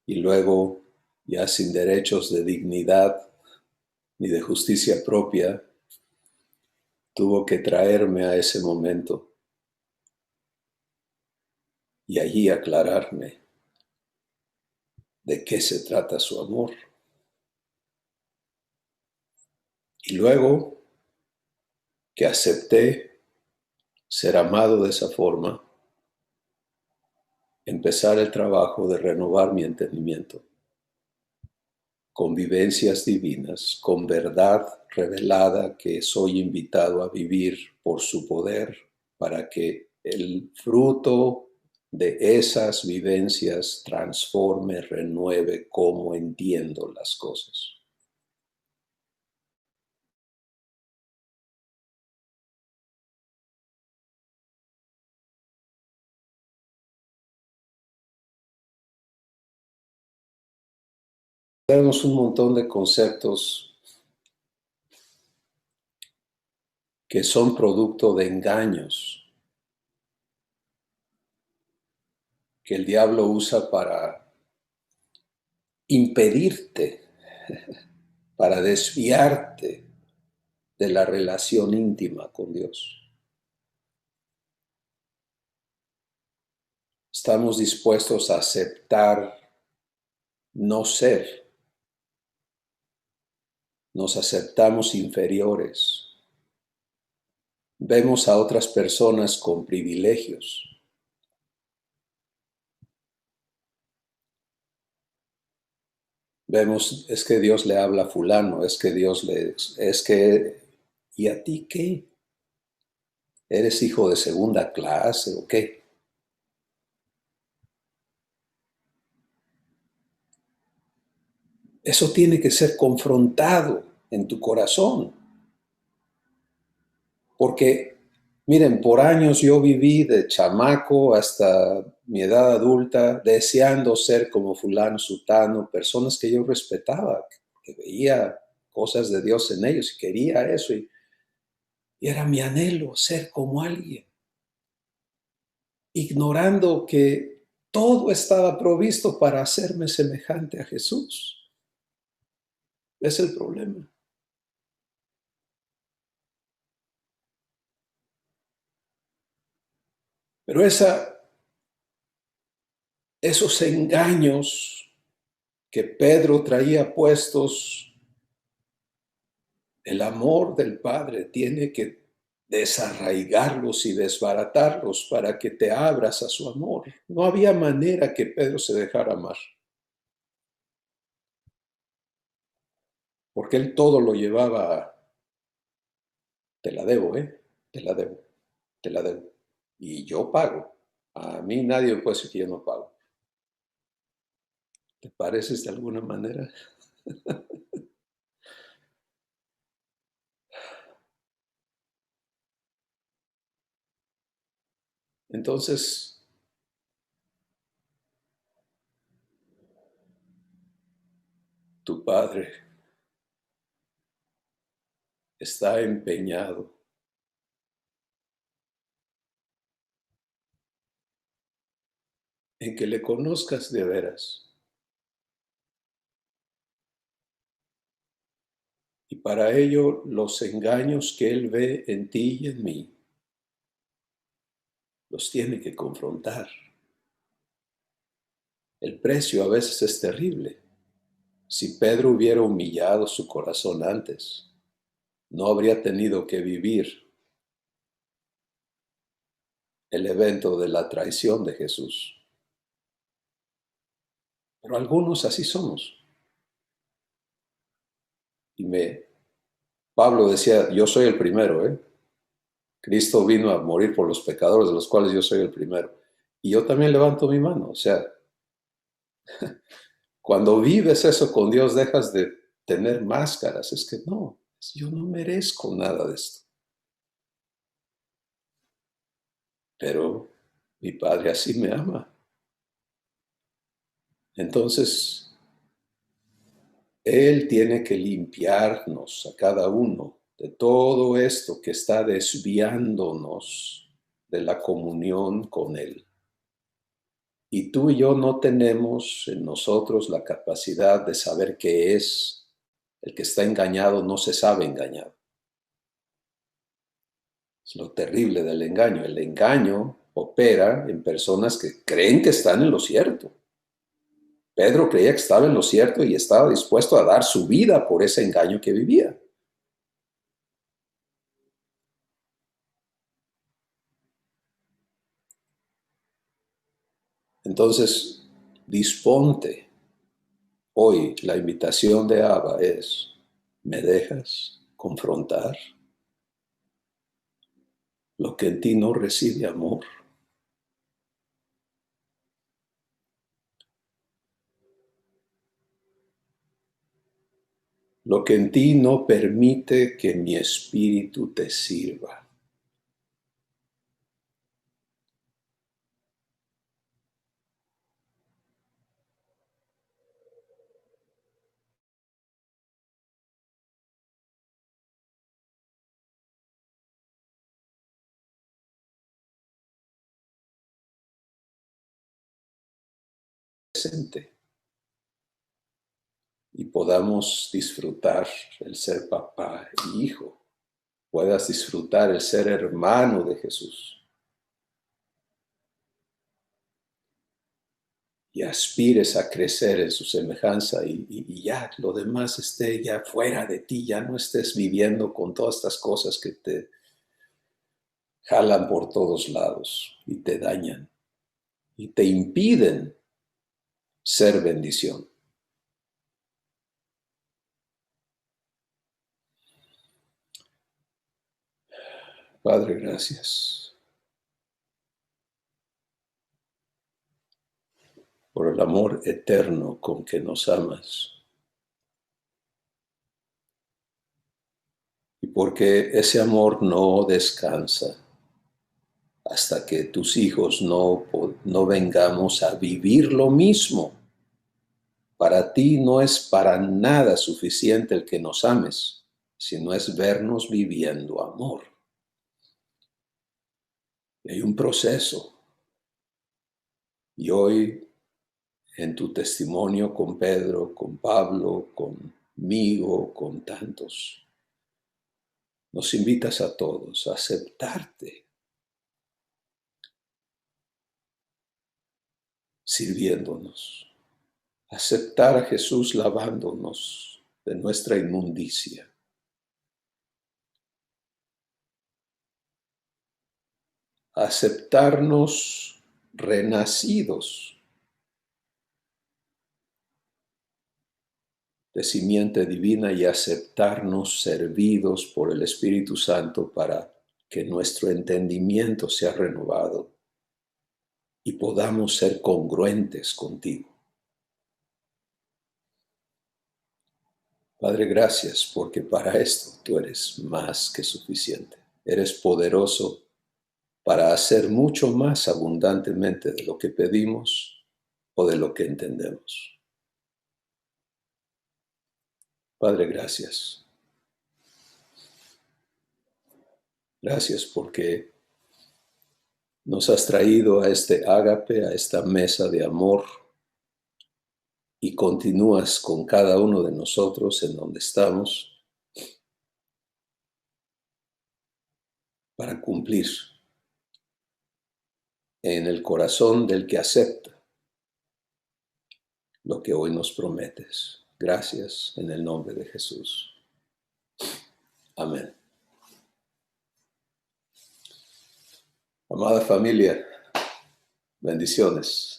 Speaker 1: y luego, ya sin derechos de dignidad ni de justicia propia, tuvo que traerme a ese momento y allí aclararme de qué se trata su amor. Y luego que acepté ser amado de esa forma, empezar el trabajo de renovar mi entendimiento con vivencias divinas, con verdad revelada que soy invitado a vivir por su poder para que el fruto de esas vivencias transforme, renueve cómo entiendo las cosas. Tenemos un montón de conceptos que son producto de engaños que el diablo usa para impedirte, para desviarte de la relación íntima con Dios. Estamos dispuestos a aceptar no ser. Nos aceptamos inferiores. Vemos a otras personas con privilegios. Vemos, es que Dios le habla a fulano, ¿y a ti qué? ¿Eres hijo de segunda clase o qué? Eso tiene que ser confrontado en tu corazón. Porque, miren, por años yo viví de chamaco hasta mi edad adulta deseando ser como fulano, sutano, personas que yo respetaba, que veía cosas de Dios en ellos y quería eso. Y era mi anhelo ser como alguien, ignorando que todo estaba provisto para hacerme semejante a Jesús. Es el problema. Pero esos engaños que Pedro traía puestos, el amor del Padre tiene que desarraigarlos y desbaratarlos para que te abras a su amor. No había manera que Pedro se dejara amar, porque él todo lo llevaba a, te la debo, te la debo, te la debo. Y yo pago. A mí nadie me puede decir que yo no pago. ¿Te pareces de alguna manera? Entonces, tu Padre está empeñado en que le conozcas de veras. Y para ello, los engaños que Él ve en ti y en mí, los tiene que confrontar. El precio a veces es terrible. Si Pedro hubiera humillado su corazón antes, no habría tenido que vivir el evento de la traición de Jesús. Pero algunos así somos. Pablo decía, yo soy el primero, Cristo vino a morir por los pecadores, de los cuales yo soy el primero. Y yo también levanto mi mano. O sea, cuando vives eso con Dios, dejas de tener máscaras. Es que no, yo no merezco nada de esto. Pero mi Padre así me ama. Entonces, Él tiene que limpiarnos a cada uno de todo esto que está desviándonos de la comunión con Él. Y tú y yo no tenemos en nosotros la capacidad de saber qué es. El que está engañado no se sabe engañado. Es lo terrible del engaño. El engaño opera en personas que creen que están en lo cierto. Pedro creía que estaba en lo cierto y estaba dispuesto a dar su vida por ese engaño que vivía. Entonces, disponte. Hoy la invitación de Abba es, ¿me dejas confrontar lo que en ti no recibe amor? Lo que en ti no permite que mi espíritu te sirva. Presente. Y podamos disfrutar el ser papá y hijo. Puedas disfrutar el ser hermano de Jesús. Y aspires a crecer en su semejanza y ya lo demás esté ya fuera de ti, ya no estés viviendo con todas estas cosas que te jalan por todos lados y te dañan y te impiden ser bendición. Padre, gracias por el amor eterno con que nos amas y porque ese amor no descansa hasta que tus hijos no vengamos a vivir lo mismo. Para ti no es para nada suficiente el que nos ames, sino es vernos viviendo amor. Y hay un proceso. Y hoy, en tu testimonio con Pedro, con Pablo, conmigo, con tantos, nos invitas a todos a aceptarte sirviéndonos, Aceptar a Jesús lavándonos de nuestra inmundicia. Aceptarnos renacidos de simiente divina y aceptarnos servidos por el Espíritu Santo para que nuestro entendimiento sea renovado y podamos ser congruentes contigo. Padre, gracias porque para esto tú eres más que suficiente. Eres poderoso para hacer mucho más abundantemente de lo que pedimos o de lo que entendemos. Padre, gracias. Gracias porque nos has traído a este ágape, a esta mesa de amor, y continúas con cada uno de nosotros en donde estamos para cumplir en el corazón del que acepta lo que hoy nos prometes. Gracias en el nombre de Jesús. Amén. Amada familia, bendiciones.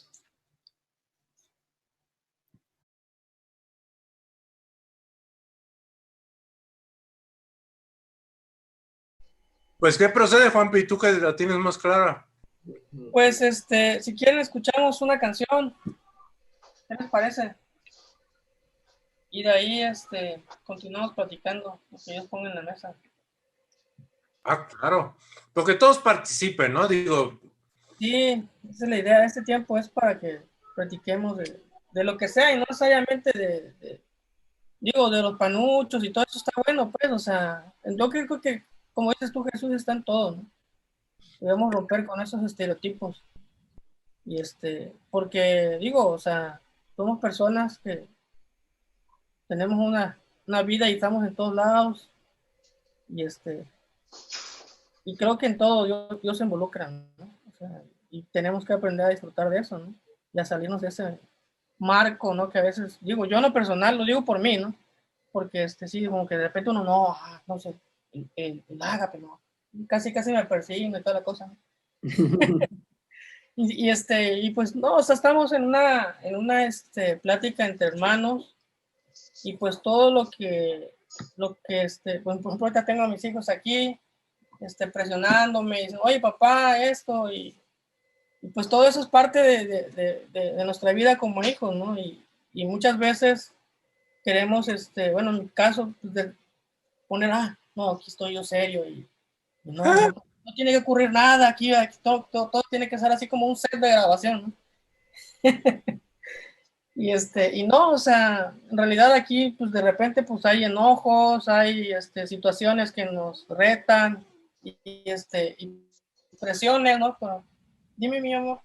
Speaker 2: Pues, ¿qué procede, Juanpi? ¿Tú que la tienes más clara?
Speaker 3: Pues, si quieren escuchamos una canción, ¿qué les parece? Y de ahí, continuamos platicando, lo que ellos pongan en la mesa.
Speaker 2: Ah, claro. Porque todos participen, ¿no? Digo.
Speaker 3: Sí, esa es la idea. Este tiempo es para que platiquemos de lo que sea y no necesariamente de los panuchos y todo eso está bueno, pues, o sea, yo creo que, como dices tú, Jesús está en todo, ¿no? Debemos romper con esos estereotipos. Y porque, o sea, somos personas que tenemos una vida y estamos en todos lados. Y creo que en todo Dios se involucra, ¿no? O sea, y tenemos que aprender a disfrutar de eso, ¿no? Y a salirnos de ese marco, ¿no? Que a veces, yo en lo personal, lo digo por mí, ¿no? Porque, sí, como que de repente uno, no sé, el ágape, ¿no? Casi me persigue y toda la cosa, ¿no? y pues, no, o sea, estamos en una plática entre hermanos y pues todo lo que pues, por ejemplo, ahorita tengo a mis hijos aquí, presionándome, dicen, oye papá, esto, y pues todo eso es parte de nuestra vida como hijos, ¿no? Y muchas veces queremos, bueno, en mi caso, pues de poner, no, aquí estoy yo serio, y no tiene que ocurrir nada, aquí todo tiene que ser así como un set de grabación, ¿no? Y no, o sea, en realidad aquí, pues de repente, pues hay enojos, hay situaciones que nos retan, y presiones, ¿no? Pero, dime, mi amor.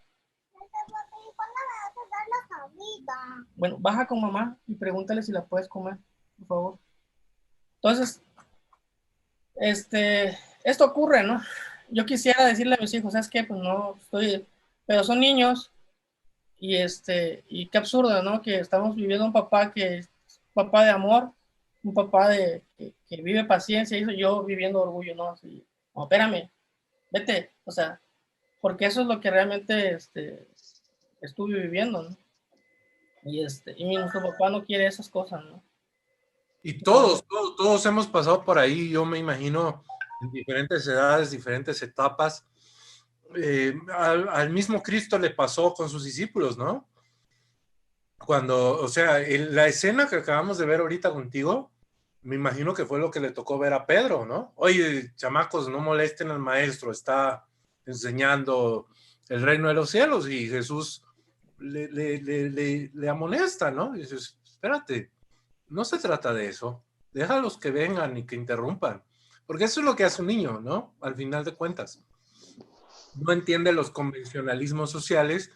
Speaker 3: Bueno, baja con mamá y pregúntale si la puedes comer, por favor. Entonces, esto ocurre, ¿no? Yo quisiera decirle a mis hijos, ¿sabes qué? Pues no, pero son niños, y qué absurdo, ¿no? Que estamos viviendo un papá que es papá de amor, un papá que vive paciencia, y yo viviendo orgullo, ¿no? Así, no, espérame, vete, o sea, porque eso es lo que realmente estuve viviendo, ¿no? Y nuestro papá no quiere esas cosas, ¿no?
Speaker 2: Y todos hemos pasado por ahí, yo me imagino, en diferentes edades, diferentes etapas. Al mismo Cristo le pasó con sus discípulos, ¿no? Cuando, o sea, la escena que acabamos de ver ahorita contigo, me imagino que fue lo que le tocó ver a Pedro, ¿no? Oye, chamacos, no molesten al maestro, está enseñando el reino de los cielos, y Jesús le amonesta, ¿no? Y dices, espérate, no se trata de eso, déjalos que vengan y que interrumpan, porque eso es lo que hace un niño, ¿no? Al final de cuentas, no entiende los convencionalismos sociales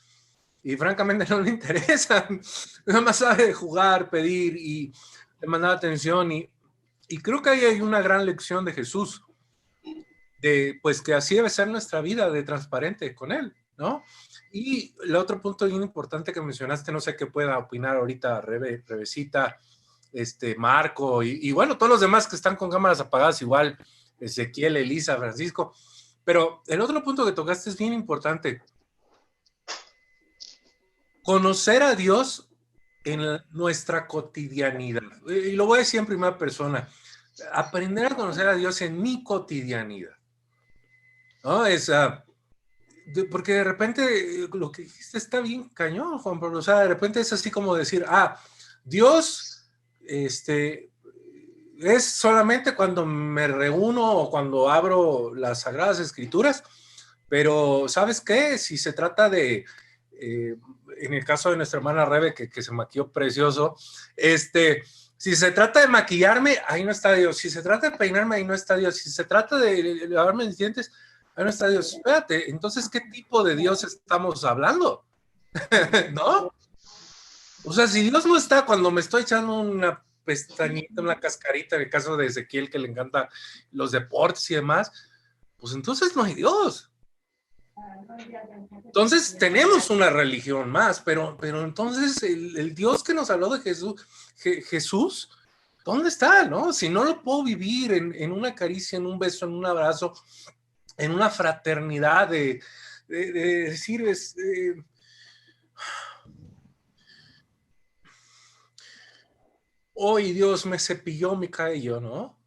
Speaker 2: y francamente no le interesan, nada más sabe jugar, pedir y demandar atención, y creo que ahí hay una gran lección de Jesús, de pues que así debe ser nuestra vida de transparente con él, ¿no? Y el otro punto bien importante que mencionaste, no sé qué pueda opinar ahorita Revesita, Marco y bueno, todos los demás que están con cámaras apagadas, igual Ezequiel, Elisa, Francisco, pero el otro punto que tocaste es bien importante. Conocer a Dios en nuestra cotidianidad. Y lo voy a decir en primera persona. Aprender a conocer a Dios en mi cotidianidad. ¿No? Porque de repente lo que dijiste está bien cañón, Juan Pablo. O sea, de repente es así como decir, Dios es solamente cuando me reúno o cuando abro las Sagradas Escrituras, pero ¿sabes qué? Si se trata de, en el caso de nuestra hermana Rebe, que se maquilló precioso, si se trata de maquillarme, ahí no está Dios. Si se trata de peinarme, ahí no está Dios. Si se trata de lavarme mis dientes, ahí no está Dios. Espérate, entonces, ¿qué tipo de Dios estamos hablando? ¿No? O sea, si Dios no está cuando me estoy echando una pestañita, una cascarita, en el caso de Ezequiel, que le encanta los deportes y demás, pues entonces no hay Dios. Entonces tenemos una religión más, pero entonces el Dios que nos habló de Jesús, ¿dónde está? ¿No? Si no lo puedo vivir en una caricia, en un beso, en un abrazo, en una fraternidad de decir, hoy Dios me cepilló mi cabello, ¿no?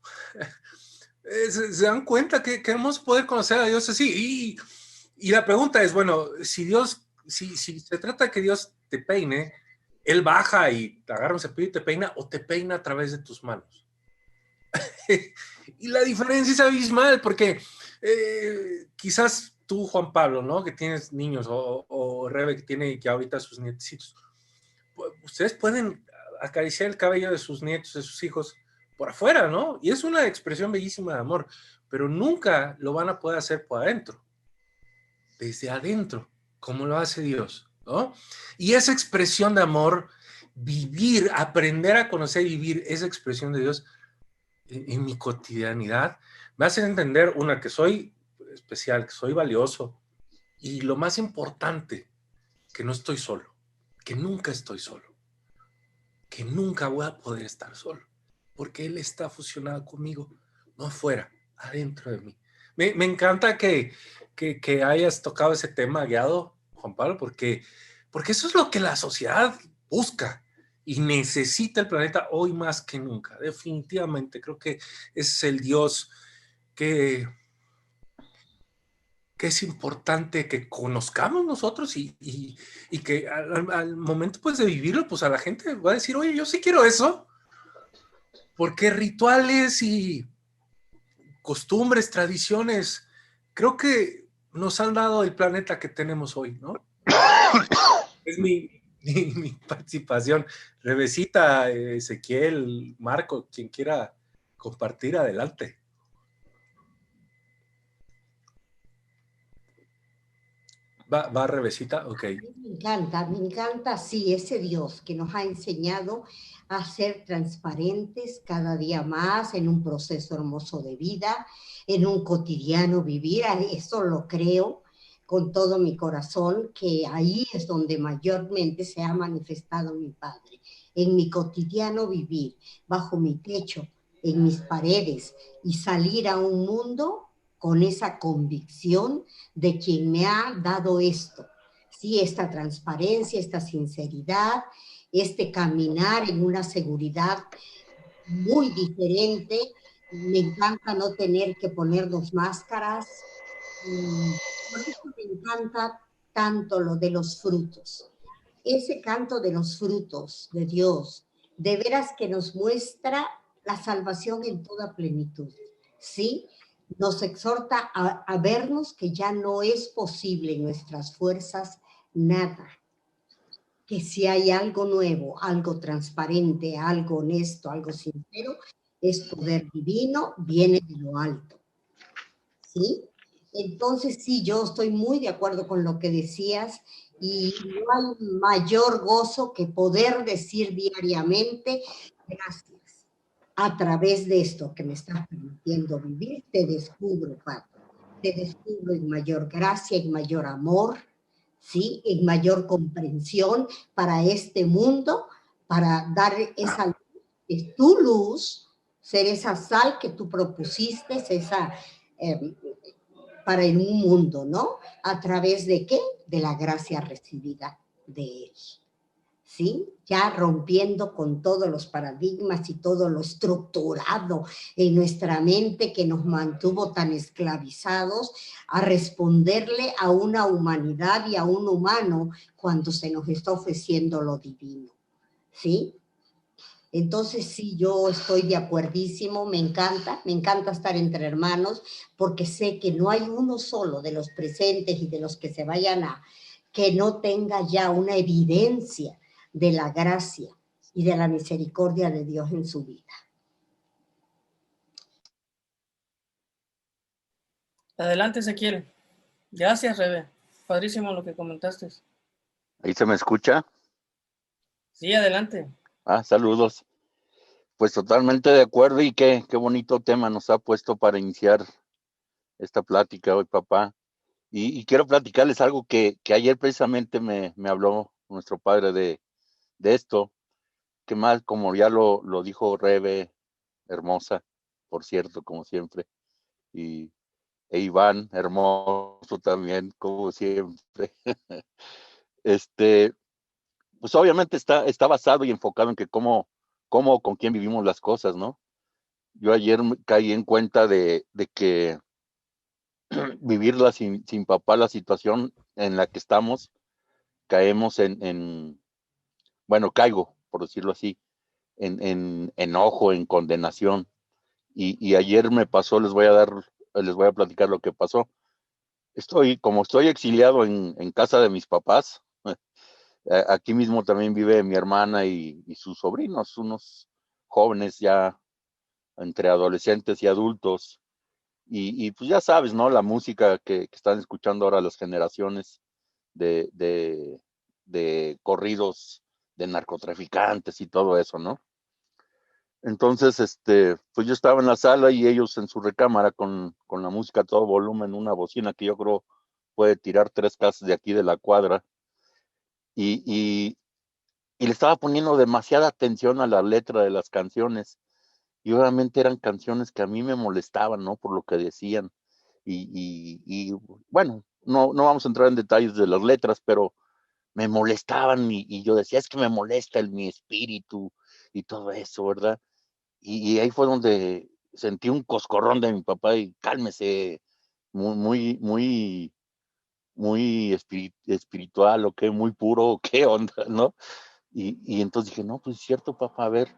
Speaker 2: ¿Se dan cuenta que queremos poder conocer a Dios así? Y la pregunta es, bueno, si se trata de que Dios te peine, Él baja y te agarra un cepillo y te peina, o te peina a través de tus manos. Y la diferencia es abismal, porque quizás tú, Juan Pablo, ¿no? Que tienes niños, o Rebe, que tiene ya ahorita sus nietecitos, ustedes pueden acariciar el cabello de sus nietos, de sus hijos, por afuera, ¿no? Y es una expresión bellísima de amor, pero nunca lo van a poder hacer por adentro, desde adentro, como lo hace Dios, ¿no? Y esa expresión de amor, vivir, aprender a conocer y vivir esa expresión de Dios en mi cotidianidad, me hace entender, una, que soy especial, que soy valioso, y lo más importante, que no estoy solo, que nunca estoy solo, que nunca voy a poder estar solo, porque Él está fusionado conmigo, no afuera, adentro de mí. Me encanta que hayas tocado ese tema, guiado, Juan Pablo, porque eso es lo que la sociedad busca y necesita el planeta hoy más que nunca. Definitivamente, creo que ese es el Dios que es importante que conozcamos nosotros y que al momento pues de vivirlo, pues a la gente va a decir, oye, yo sí quiero eso, porque rituales y costumbres, tradiciones, creo que nos han dado el planeta que tenemos hoy, ¿no? Es mi participación. Revesita, Ezequiel, Marco, quien quiera compartir, adelante. ¿Va Revesita? Ok.
Speaker 4: Me encanta, sí, ese Dios que nos ha enseñado a ser transparentes cada día más en un proceso hermoso de vida, en un cotidiano vivir. Eso lo creo con todo mi corazón, que ahí es donde mayormente se ha manifestado mi Padre, en mi cotidiano vivir, bajo mi techo, en mis paredes, y salir a un mundo con esa convicción de quien me ha dado esto. Sí, esta transparencia, esta sinceridad, este caminar en una seguridad muy diferente. Me encanta no tener que ponernos máscaras. Por eso me encanta tanto lo de los frutos. Ese canto de los frutos de Dios, de veras que nos muestra la salvación en toda plenitud. ¿Sí? Nos exhorta a vernos que ya no es posible en nuestras fuerzas nada. Que si hay algo nuevo, algo transparente, algo honesto, algo sincero, es poder divino, viene de lo alto. ¿Sí? Entonces, sí, yo estoy muy de acuerdo con lo que decías y no hay mayor gozo que poder decir diariamente, gracias. A través de esto que me estás permitiendo vivir, te descubro, Padre. Te descubro en mayor gracia, en mayor amor, ¿sí? En mayor comprensión para este mundo, para dar esa luz, es tu luz, ser esa sal que tú propusiste, esa, para en un mundo, ¿no? ¿A través de qué? De la gracia recibida de Él. ¿Sí? Ya rompiendo con todos los paradigmas y todo lo estructurado en nuestra mente que nos mantuvo tan esclavizados a responderle a una humanidad y a un humano cuando se nos está ofreciendo lo divino, ¿sí? Entonces sí, yo estoy de acuerdísimo, me encanta estar entre hermanos, porque sé que no hay uno solo de los presentes y de los que se vayan a, que no tenga ya una evidencia de la gracia y de la misericordia de Dios en su vida.
Speaker 3: Adelante, Ezequiel. Gracias, Rebe. Padrísimo lo que comentaste.
Speaker 5: ¿Ahí se me escucha?
Speaker 3: Sí, adelante.
Speaker 5: Saludos. Pues totalmente de acuerdo, y qué bonito tema nos ha puesto para iniciar esta plática hoy, papá. Y quiero platicarles algo que ayer precisamente me habló nuestro padre de esto, que más, como ya lo dijo Rebe, hermosa, por cierto, como siempre, e Iván, hermoso también, como siempre. Pues obviamente está basado y enfocado en que cómo, con quién vivimos las cosas, ¿no? Yo ayer caí en cuenta de que vivirla sin papá, la situación en la que estamos, caemos bueno, caigo, por decirlo así, en enojo, en condenación. Y ayer me pasó, les voy a platicar lo que pasó. Como estoy exiliado en casa de mis papás, aquí mismo también vive mi hermana y sus sobrinos, unos jóvenes ya entre adolescentes y adultos. Y pues ya sabes, ¿no? La música que están escuchando ahora las generaciones de corridos de narcotraficantes y todo eso, ¿no? Entonces, pues yo estaba en la sala y ellos en su recámara con la música a todo volumen, una bocina que yo creo puede tirar 3 casas de aquí de la cuadra, y le estaba poniendo demasiada atención a la letra de las canciones, y obviamente eran canciones que a mí me molestaban, ¿no? Por lo que decían, y bueno, no vamos a entrar en detalles de las letras, pero me molestaban, y yo decía, es que me molesta mi espíritu y todo eso, ¿verdad? Y ahí fue donde sentí un coscorrón de mi papá y cálmese, muy, muy, muy, muy espiritual, o qué, muy puro, o qué onda, ¿no? Y entonces dije, no, pues es cierto, papá, a ver,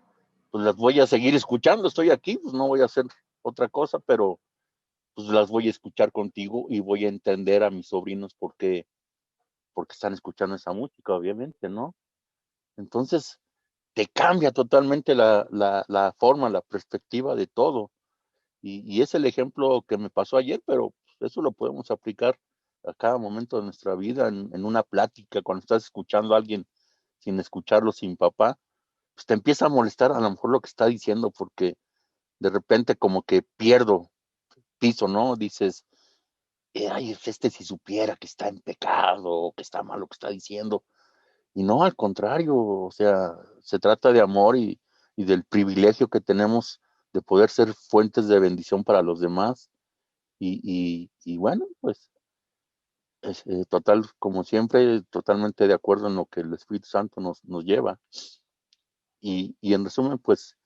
Speaker 5: pues las voy a seguir escuchando, estoy aquí, pues no voy a hacer otra cosa, pero pues las voy a escuchar contigo y voy a entender a mis sobrinos porque están escuchando esa música, obviamente, ¿no? Entonces, te cambia totalmente la forma, la perspectiva de todo. Y es el ejemplo que me pasó ayer, pero eso lo podemos aplicar a cada momento de nuestra vida, en una plática, cuando estás escuchando a alguien sin escucharlo, sin papá, pues te empieza a molestar a lo mejor lo que está diciendo, porque de repente como que pierdo piso, ¿no? Dices, ay, si supiera que está en pecado, o que está mal lo que está diciendo. Y no, al contrario, o sea, se trata de amor y del privilegio que tenemos de poder ser fuentes de bendición para los demás. Y bueno, pues total, como siempre, totalmente de acuerdo en lo que el Espíritu Santo nos lleva. Y en resumen, pues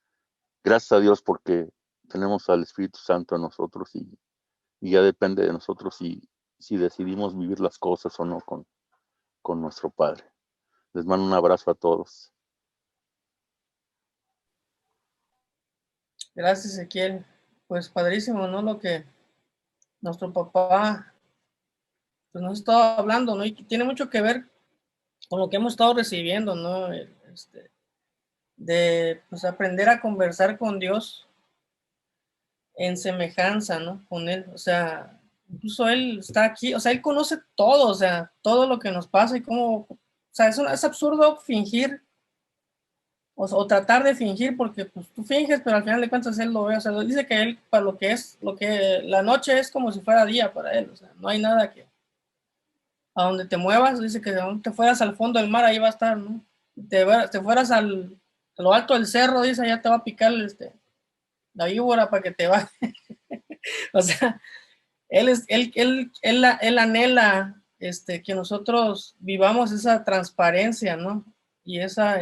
Speaker 5: gracias a Dios porque tenemos al Espíritu Santo en nosotros, y ya depende de nosotros si decidimos vivir las cosas o no con nuestro Padre. Les mando un abrazo a todos.
Speaker 3: Gracias, Ezequiel. Pues padrísimo, ¿no? Lo que nuestro papá pues, nos está hablando, ¿no? Y tiene mucho que ver con lo que hemos estado recibiendo, ¿no? De pues, aprender a conversar con Dios en semejanza, ¿no? Con Él, o sea, incluso Él está aquí, o sea, Él conoce todo, o sea, todo lo que nos pasa y cómo, o sea, es absurdo fingir o tratar de fingir, porque pues tú finges, pero al final de cuentas Él lo ve, o sea, dice que Él, para lo que la noche es como si fuera día para Él, o sea, no hay nada que, a donde te muevas, dice que aún te fueras al fondo del mar, ahí va a estar, ¿no? Te fueras a lo alto del cerro, dice, allá te va a picar la víbora para que te vaya. O sea, él anhela que nosotros vivamos esa transparencia, ¿no? Y esa,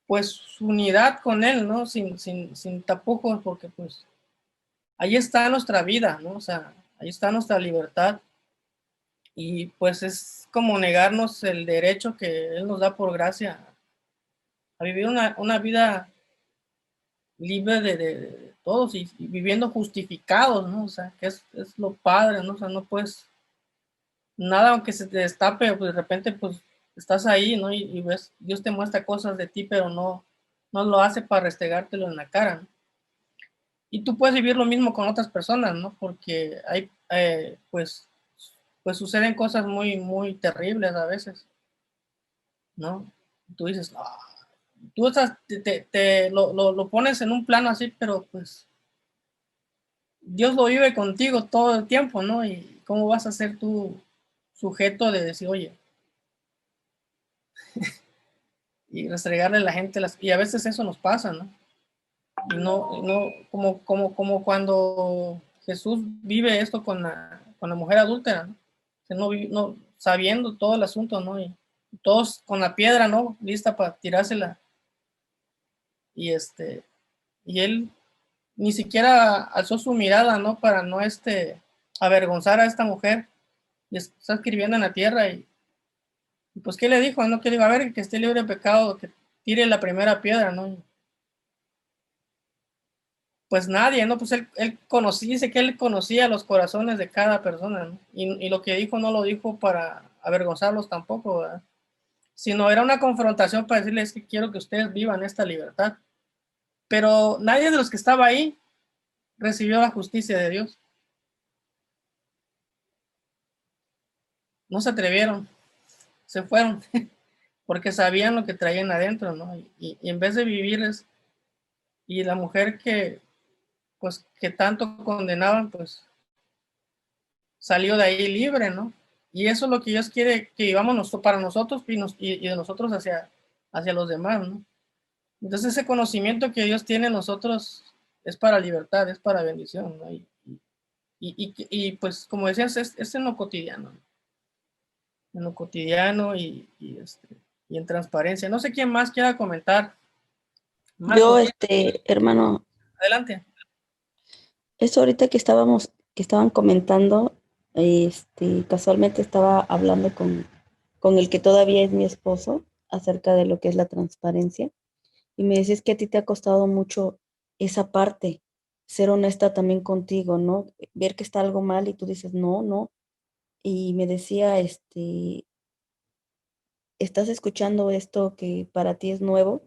Speaker 3: pues, unidad con él, ¿no? Sin tapujos, porque pues ahí está nuestra vida, ¿no? O sea, ahí está nuestra libertad. Y pues es como negarnos el derecho que Él nos da por gracia a vivir una vida libre de todos y viviendo justificados, ¿no? O sea, que es lo padre, ¿no? O sea, no puedes, nada aunque se te destape, pues de repente pues estás ahí, ¿no? Y ves, Dios te muestra cosas de ti, pero no lo hace para restregártelo en la cara, ¿no? Y tú puedes vivir lo mismo con otras personas, ¿no? Porque hay, pues suceden cosas muy terribles a veces, ¿no? Tú dices, no, tú estás, lo pones en un plano así, pero pues Dios lo vive contigo todo el tiempo, ¿no? Y cómo vas a ser tú sujeto de decir, oye, y restregarle a la gente, y a veces eso nos pasa, ¿no? Y no como cuando Jesús vive esto con la mujer adúltera, ¿no? Que no, sabiendo todo el asunto, ¿no? Y todos con la piedra, ¿no? Lista para tirársela. Y y él ni siquiera alzó su mirada, ¿no? Para no avergonzar a esta mujer. Y está escribiendo en la tierra y pues, ¿qué le dijo? No, que le iba a ver que esté libre de pecado, que tire la primera piedra, ¿no? Y pues nadie, ¿no? Pues él conocía, dice que él conocía los corazones de cada persona, ¿no? Y lo que dijo no lo dijo para avergonzarlos tampoco, ¿verdad? Sino era una confrontación para decirles que quiero que ustedes vivan esta libertad. Pero nadie de los que estaba ahí recibió la justicia de Dios. No se atrevieron, se fueron, porque sabían lo que traían adentro, ¿no? Y en vez de vivirles, y la mujer pues, que tanto condenaban, pues salió de ahí libre, ¿no? Y eso es lo que Dios quiere que vivamos para nosotros y de nosotros hacia los demás, ¿no? Entonces ese conocimiento que Dios tiene en nosotros es para libertad, es para bendición, ¿no? Pues como decías, es en lo cotidiano, ¿no? En lo cotidiano y en transparencia. No sé quién más quiera comentar.
Speaker 6: Yo,
Speaker 3: Marco,
Speaker 6: hermano,
Speaker 3: adelante.
Speaker 6: eso ahorita que estaban comentando, casualmente estaba hablando con el que todavía es mi esposo acerca de lo que es la transparencia. Y me decías que a ti te ha costado mucho esa parte, ser honesta también contigo, ¿no? Ver que está algo mal y tú dices, no, no. Y me decía, estás escuchando esto que para ti es nuevo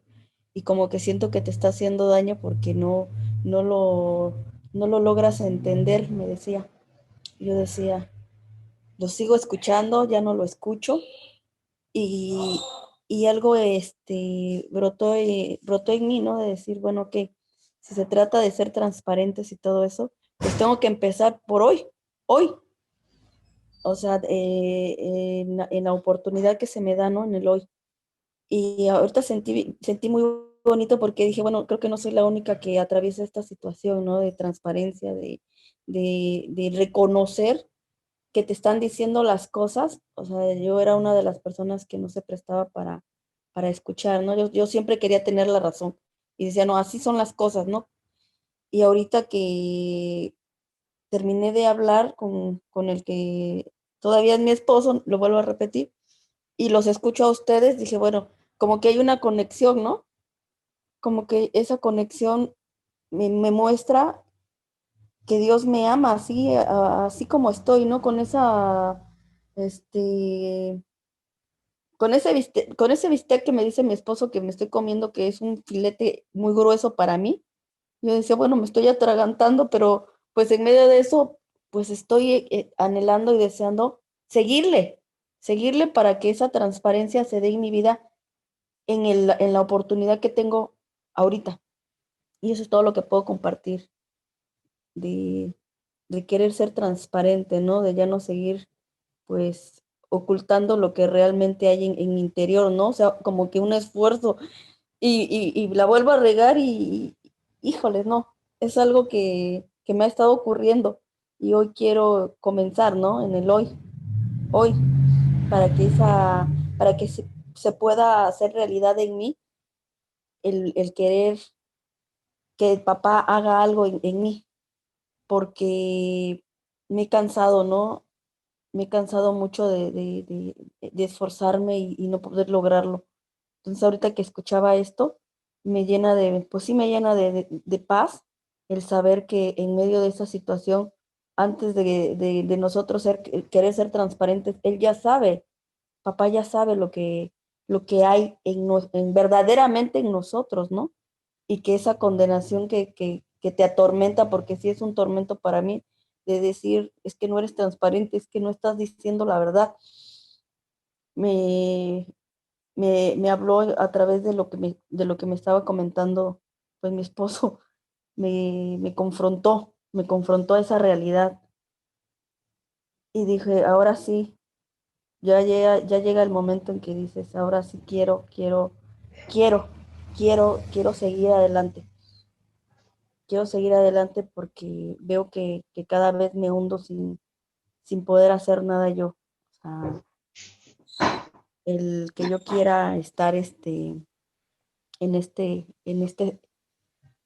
Speaker 6: y como que siento que te está haciendo daño porque no lo, no lo logras entender, me decía. Yo decía, lo sigo escuchando, ya no lo escucho y, y algo brotó en mí, ¿no? De decir, bueno, que si se trata de ser transparentes y todo eso, pues tengo que empezar por hoy. O sea, en la oportunidad que se me da, ¿no? En el hoy. Y ahorita sentí muy bonito porque dije, bueno, creo que no soy la única que atraviesa esta situación, ¿no? De transparencia, de reconocer que te están diciendo las cosas. O sea, yo era una de las personas que no se prestaba para escuchar, ¿no? Yo siempre quería tener la razón y decía, no, así son las cosas, ¿no? Y ahorita que terminé de hablar con el que todavía es mi esposo, lo vuelvo a repetir, y los escucho a ustedes, dije, bueno, como que hay una conexión, ¿no? Como que esa conexión me muestra que Dios me ama así, así como estoy, ¿no? Este, con ese bistec que me dice mi esposo que me estoy comiendo, que es un filete muy grueso para mí. Yo decía, bueno, me estoy atragantando, pero pues en medio de eso, pues estoy anhelando y deseando seguirle para que esa transparencia se dé en mi vida en la oportunidad que tengo ahorita. Y eso es todo lo que puedo compartir de, de querer ser transparente, ¿no? De ya no seguir, pues, ocultando lo que realmente hay en mi interior, ¿no? O sea, como que un esfuerzo y la vuelvo a regar y, híjoles, no, es algo que me ha estado ocurriendo y hoy quiero comenzar, ¿no? En el hoy, para que para que se pueda hacer realidad en mí el querer que el papá haga algo en mí, porque me he cansado, ¿no? Me he cansado mucho de esforzarme y no poder lograrlo. Entonces ahorita que escuchaba esto, me llena pues sí me llena de paz el saber que en medio de esa situación, antes de nosotros querer ser transparentes, él ya sabe, papá ya sabe lo que hay en verdaderamente en nosotros, ¿no? Y que esa condenación que te atormenta, porque sí es un tormento para mí, de decir, es que no eres transparente, es que no estás diciendo la verdad, me, me habló a través de lo que me estaba comentando, pues mi esposo me confrontó a esa realidad y dije, ahora sí, ya llega el momento en que dices, ahora sí quiero, quiero seguir adelante. Quiero seguir adelante porque veo que cada vez me hundo sin poder hacer nada yo. O sea, el que yo quiera estar en este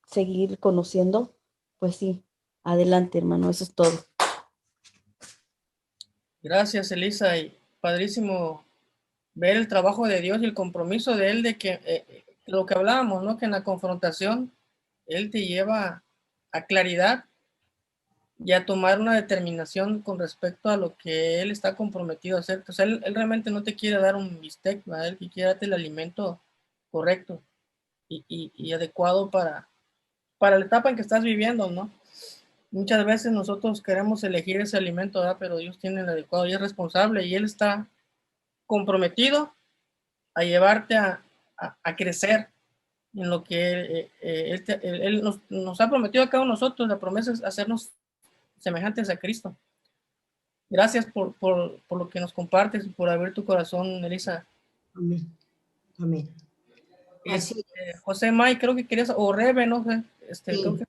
Speaker 6: seguir conociendo, pues sí, adelante, hermano, eso es todo.
Speaker 3: Gracias, Elisa, y padrísimo ver el trabajo de Dios y el compromiso de Él de que lo que hablábamos, ¿no? Que en la confrontación Él te lleva a claridad y a tomar una determinación con respecto a lo que Él está comprometido a hacer. Entonces, él realmente no te quiere dar un bistec, ¿verdad? Él quiere darte el alimento correcto y adecuado para la etapa en que estás viviendo, ¿no? Muchas veces nosotros queremos elegir ese alimento, ¿verdad? Pero Dios tiene el adecuado y es responsable y Él está comprometido a llevarte a crecer en lo que Él nos ha prometido a cada uno de nosotros. La promesa es hacernos semejantes a Cristo. Gracias por lo que nos compartes y por abrir tu corazón, Elisa.
Speaker 4: Amén. Amén. Así
Speaker 3: José May, creo que querías, o Rebe, no sé.
Speaker 4: sí,
Speaker 3: Creo que,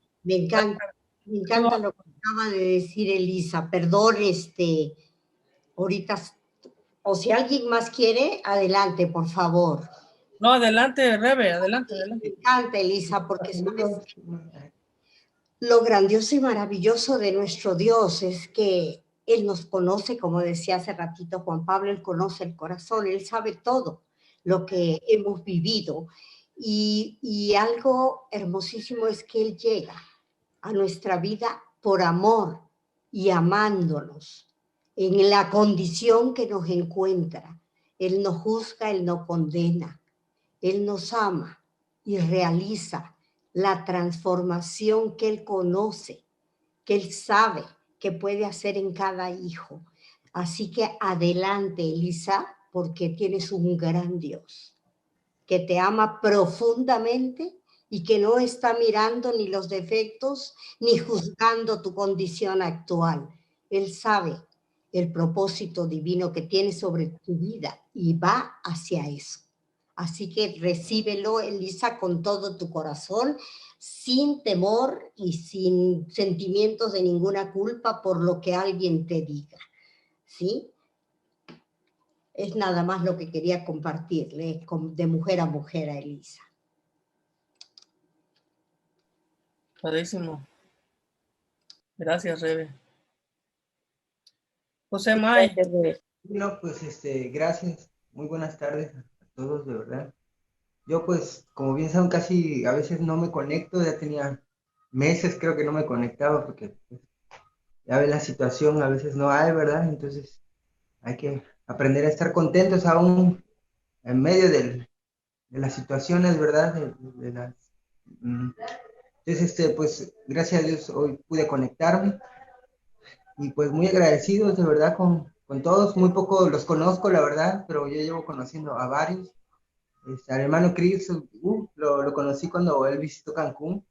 Speaker 4: me encanta lo que acaba de decir Elisa. Perdón, ahorita, o si alguien más quiere, adelante, por favor.
Speaker 3: no, adelante, Rebe, adelante.
Speaker 4: Me encanta, Elisa, porque sabes, lo grandioso y maravilloso de nuestro Dios es que Él nos conoce, como decía hace ratito Juan Pablo, Él conoce el corazón, Él sabe todo lo que hemos vivido. Y algo hermosísimo es que Él llega a nuestra vida por amor y amándonos en la condición que nos encuentra. Él no juzga, Él no condena, Él nos ama y realiza la transformación que Él conoce, que Él sabe que puede hacer en cada hijo. Así que adelante, Elisa, porque tienes un gran Dios que te ama profundamente y que no está mirando ni los defectos ni juzgando tu condición actual. Él sabe el propósito divino que tiene sobre tu vida y va hacia eso. Así que recíbelo, Elisa, con todo tu corazón, sin temor y sin sentimientos de ninguna culpa por lo que alguien te diga, ¿sí? Es nada más lo que quería compartirle de mujer a mujer a Elisa.
Speaker 3: Padrísimo. Gracias, Rebe. José May.
Speaker 6: Gracias, Rebe.
Speaker 7: No, pues gracias. Muy buenas tardes a todos, de verdad. Yo pues, como bien saben, casi a veces no me conecto, ya tenía meses creo que no me conectaba porque pues, ya ves la situación, a veces no hay, ¿verdad? Entonces hay que aprender a estar contentos aún en medio de las situaciones, ¿verdad? Entonces, pues gracias a Dios hoy pude conectarme y pues muy agradecidos de verdad con todos, muy poco los conozco, la verdad, pero yo llevo conociendo a varios. Al hermano Chris, lo conocí cuando él visitó Cancún,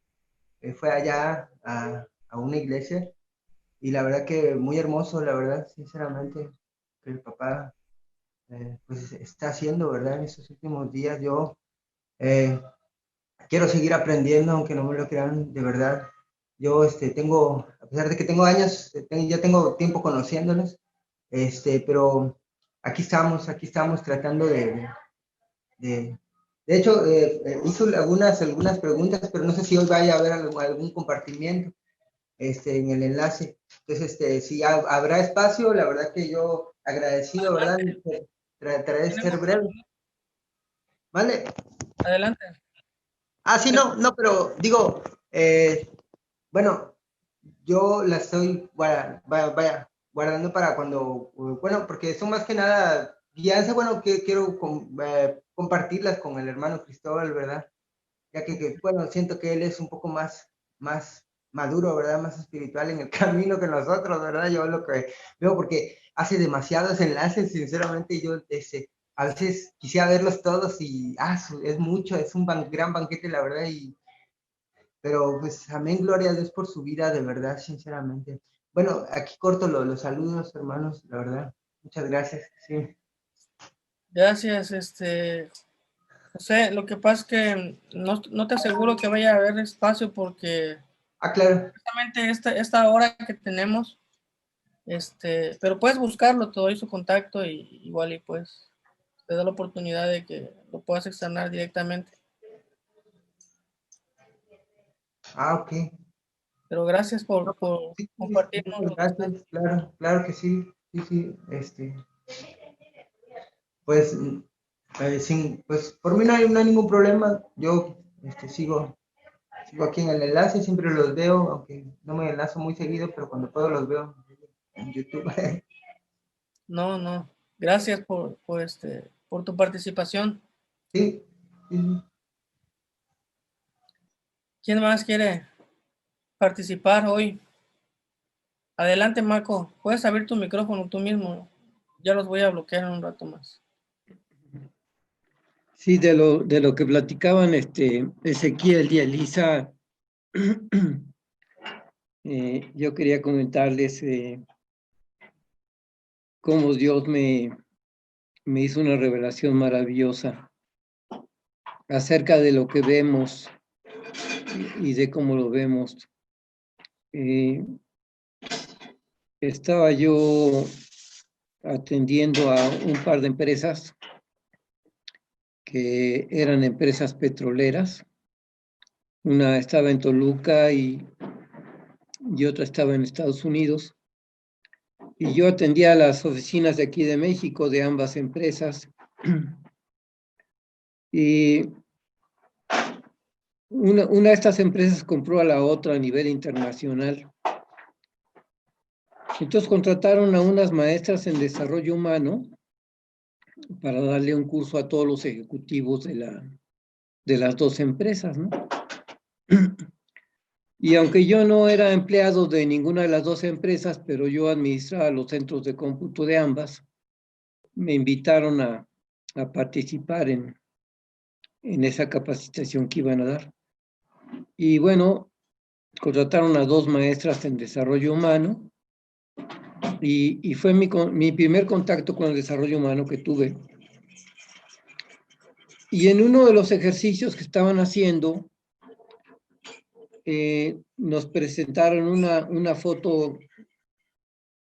Speaker 7: fue allá a una iglesia, y la verdad que muy hermoso, la verdad, sinceramente, que el papá pues está haciendo, ¿verdad? En estos últimos días yo quiero seguir aprendiendo, aunque no me lo crean, de verdad. Yo tengo, a pesar de que tengo años, ya tengo tiempo conociéndolos, pero aquí estamos tratando de, de hecho, hizo algunas preguntas, pero no sé si hoy vaya a haber algún compartimiento en el enlace. Entonces, si habrá espacio, la verdad que yo agradecido, ¿verdad? Trataré de ser breve. ¿Vale?
Speaker 3: Adelante.
Speaker 7: Ah, sí, no, pero digo, bueno, yo la estoy guardando para cuando, bueno, porque son más que nada guianza, bueno, que quiero compartirlas con el hermano Cristóbal, ¿verdad? Ya bueno, siento que él es un poco más maduro, ¿verdad? Más espiritual en el camino que nosotros, ¿verdad? Yo lo que veo, porque hace demasiados enlaces, sinceramente, yo a veces quisiera verlos todos y es mucho, es un gran banquete, la verdad, pero pues amén, gloria a Dios por su vida, de verdad, sinceramente. Bueno, aquí corto los saludos, hermanos, la verdad. Muchas gracias, sí.
Speaker 3: Gracias, José. Lo que pasa es que no te aseguro que vaya a haber espacio porque
Speaker 7: Claro.
Speaker 3: justamente esta hora que tenemos, pero puedes buscarlo, te doy su contacto y igual y pues te da la oportunidad de que lo puedas externar directamente.
Speaker 7: Ok.
Speaker 3: Pero gracias por
Speaker 7: Sí,
Speaker 3: compartirnos.
Speaker 7: gracias, claro que sí, pues, pues por mí no hay ningún problema, yo sigo aquí en el enlace, siempre los veo, aunque no me enlazo muy seguido, pero cuando puedo los veo en YouTube.
Speaker 3: No, gracias por tu participación.
Speaker 7: Sí.
Speaker 3: ¿Quién más quiere participar hoy? Adelante, Marco. Puedes abrir tu micrófono tú mismo. Ya los voy a bloquear en un rato más.
Speaker 8: Sí, de lo que platicaban Ezequiel y Elisa, yo quería comentarles cómo Dios me hizo una revelación maravillosa acerca de lo que vemos y de cómo lo vemos. Estaba yo atendiendo a un par de empresas que eran empresas petroleras. Una estaba en Toluca y otra estaba en Estados Unidos. Y yo atendía a las oficinas de aquí de México de ambas empresas. Y una de estas empresas compró a la otra a nivel internacional. Entonces contrataron a unas maestras en desarrollo humano para darle un curso a todos los ejecutivos de las dos empresas, ¿no? Y aunque yo no era empleado de ninguna de las dos empresas, pero yo administraba los centros de cómputo de ambas, me invitaron a participar en esa capacitación que iban a dar. Y bueno, contrataron a dos maestras en desarrollo humano y fue mi primer contacto con el desarrollo humano que tuve. Y en uno de los ejercicios que estaban haciendo, nos presentaron una foto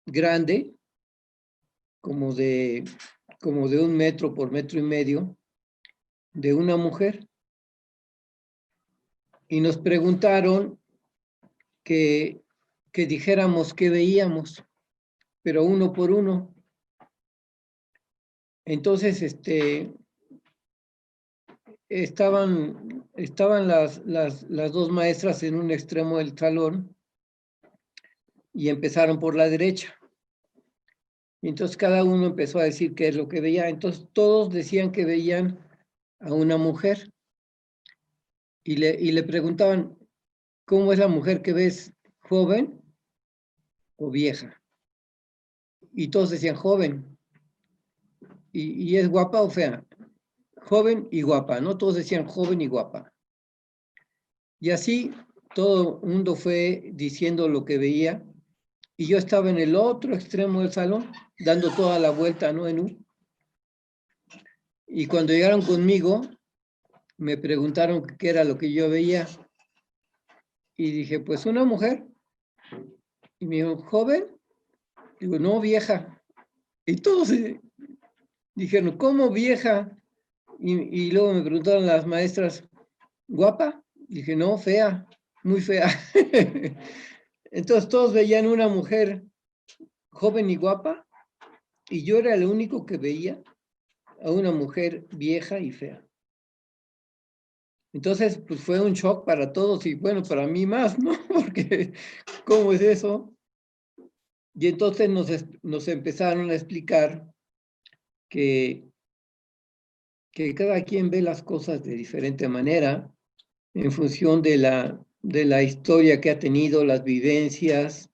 Speaker 8: grande, como de 1 metro por 1,5 metros, de una mujer. Y nos preguntaron que dijéramos qué veíamos, pero uno por uno. Entonces, estaban las dos maestras en un extremo del salón y empezaron por la derecha. Y entonces cada uno empezó a decir qué es lo que veía. Entonces todos decían que veían a una mujer y le preguntaban, ¿cómo es la mujer que ves? ¿Joven o vieja? Y todos decían joven. ¿Y es guapa o fea? Joven y guapa, ¿no? Todos decían joven y guapa. Y así todo el mundo fue diciendo lo que veía y yo estaba en el otro extremo del salón, dando toda la vuelta, ¿no? En U. Y cuando llegaron conmigo, me preguntaron qué era lo que yo veía. Y dije, pues una mujer. Y me dijo, ¿joven? Digo, no, vieja. Y todos dijeron, ¿cómo vieja? Y luego me preguntaron las maestras, ¿guapa? Dije, no, fea, muy fea. Entonces todos veían una mujer joven y guapa, y yo era el único que veía a una mujer vieja y fea. Entonces, pues fue un shock para todos y bueno, para mí más, ¿no? Porque, ¿cómo es eso? Y entonces nos empezaron a explicar que cada quien ve las cosas de diferente manera en función de la historia que ha tenido, las vivencias,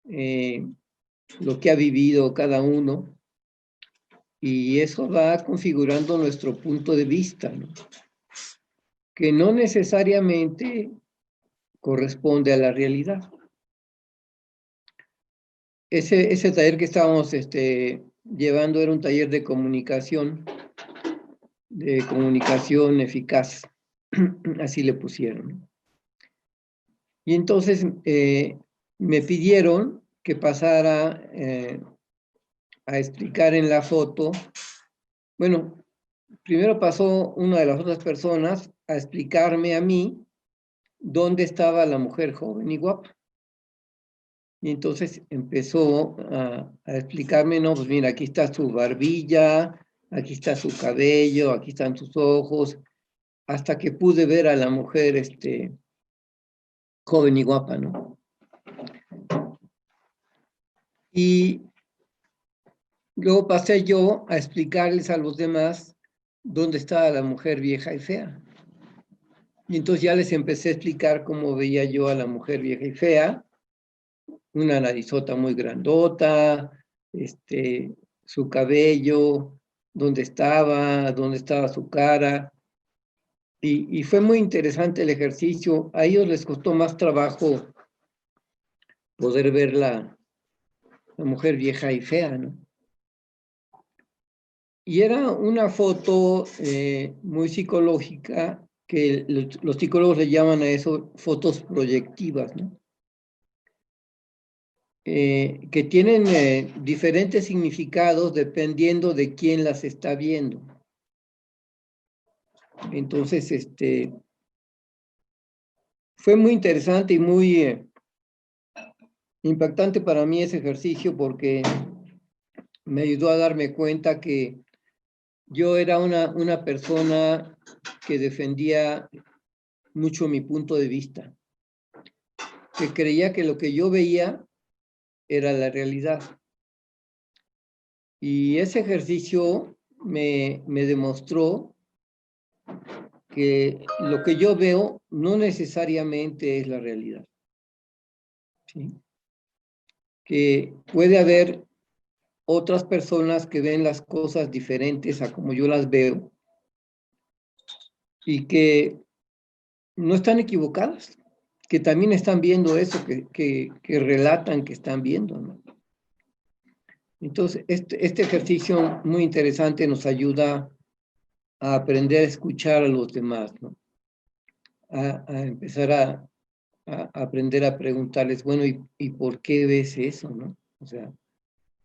Speaker 8: lo que ha vivido cada uno. Y eso va configurando nuestro punto de vista, ¿no? Que no necesariamente corresponde a la realidad. Ese taller que estábamos llevando era un taller de comunicación eficaz, así le pusieron. Y entonces me pidieron que pasara a explicar en la foto. Bueno, primero pasó una de las otras personas a explicarme a mí dónde estaba la mujer joven y guapa. Y entonces empezó a explicarme, no, pues mira, aquí está su barbilla, aquí está su cabello, aquí están sus ojos, hasta que pude ver a la mujer joven y guapa, ¿no? Y luego pasé yo a explicarles a los demás dónde estaba la mujer vieja y fea. Y entonces ya les empecé a explicar cómo veía yo a la mujer vieja y fea, una narizota muy grandota, su cabello, dónde estaba su cara. Y fue muy interesante el ejercicio. A ellos les costó más trabajo poder ver la mujer vieja y fea, ¿no? Y era una foto muy psicológica, que los psicólogos le llaman a eso fotos proyectivas, ¿no? Que tienen diferentes significados dependiendo de quién las está viendo. Entonces, fue muy interesante y muy impactante para mí ese ejercicio porque me ayudó a darme cuenta que yo era una persona que defendía mucho mi punto de vista, que creía que lo que yo veía era la realidad. Y ese ejercicio me demostró que lo que yo veo no necesariamente es la realidad, ¿sí? Que puede haber otras personas que ven las cosas diferentes a como yo las veo y que no están equivocadas, que también están viendo eso que relatan que están viendo, ¿no? Entonces, este ejercicio muy interesante nos ayuda a aprender a escuchar a los demás, ¿no? A empezar a aprender a preguntarles, bueno, ¿y por qué ves eso, no? O sea,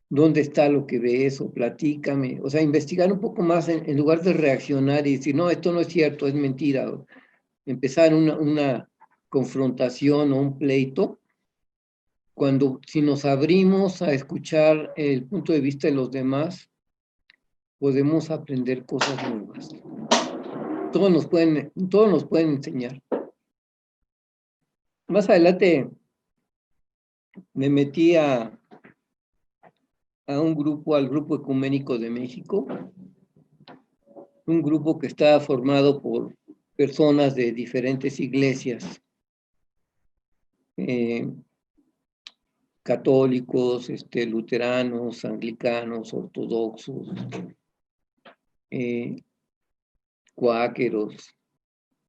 Speaker 8: ¿dónde está lo que ves? O platícame. O sea, investigar un poco más en lugar de reaccionar y decir, no, esto no es cierto, es mentira. O empezar una confrontación o un pleito. Si nos abrimos a escuchar el punto de vista de los demás, podemos aprender cosas nuevas. Todos nos pueden enseñar. Más adelante me metí al Grupo Ecuménico de México, un grupo que está formado por personas de diferentes iglesias, católicos, luteranos, anglicanos, ortodoxos, cuáqueros,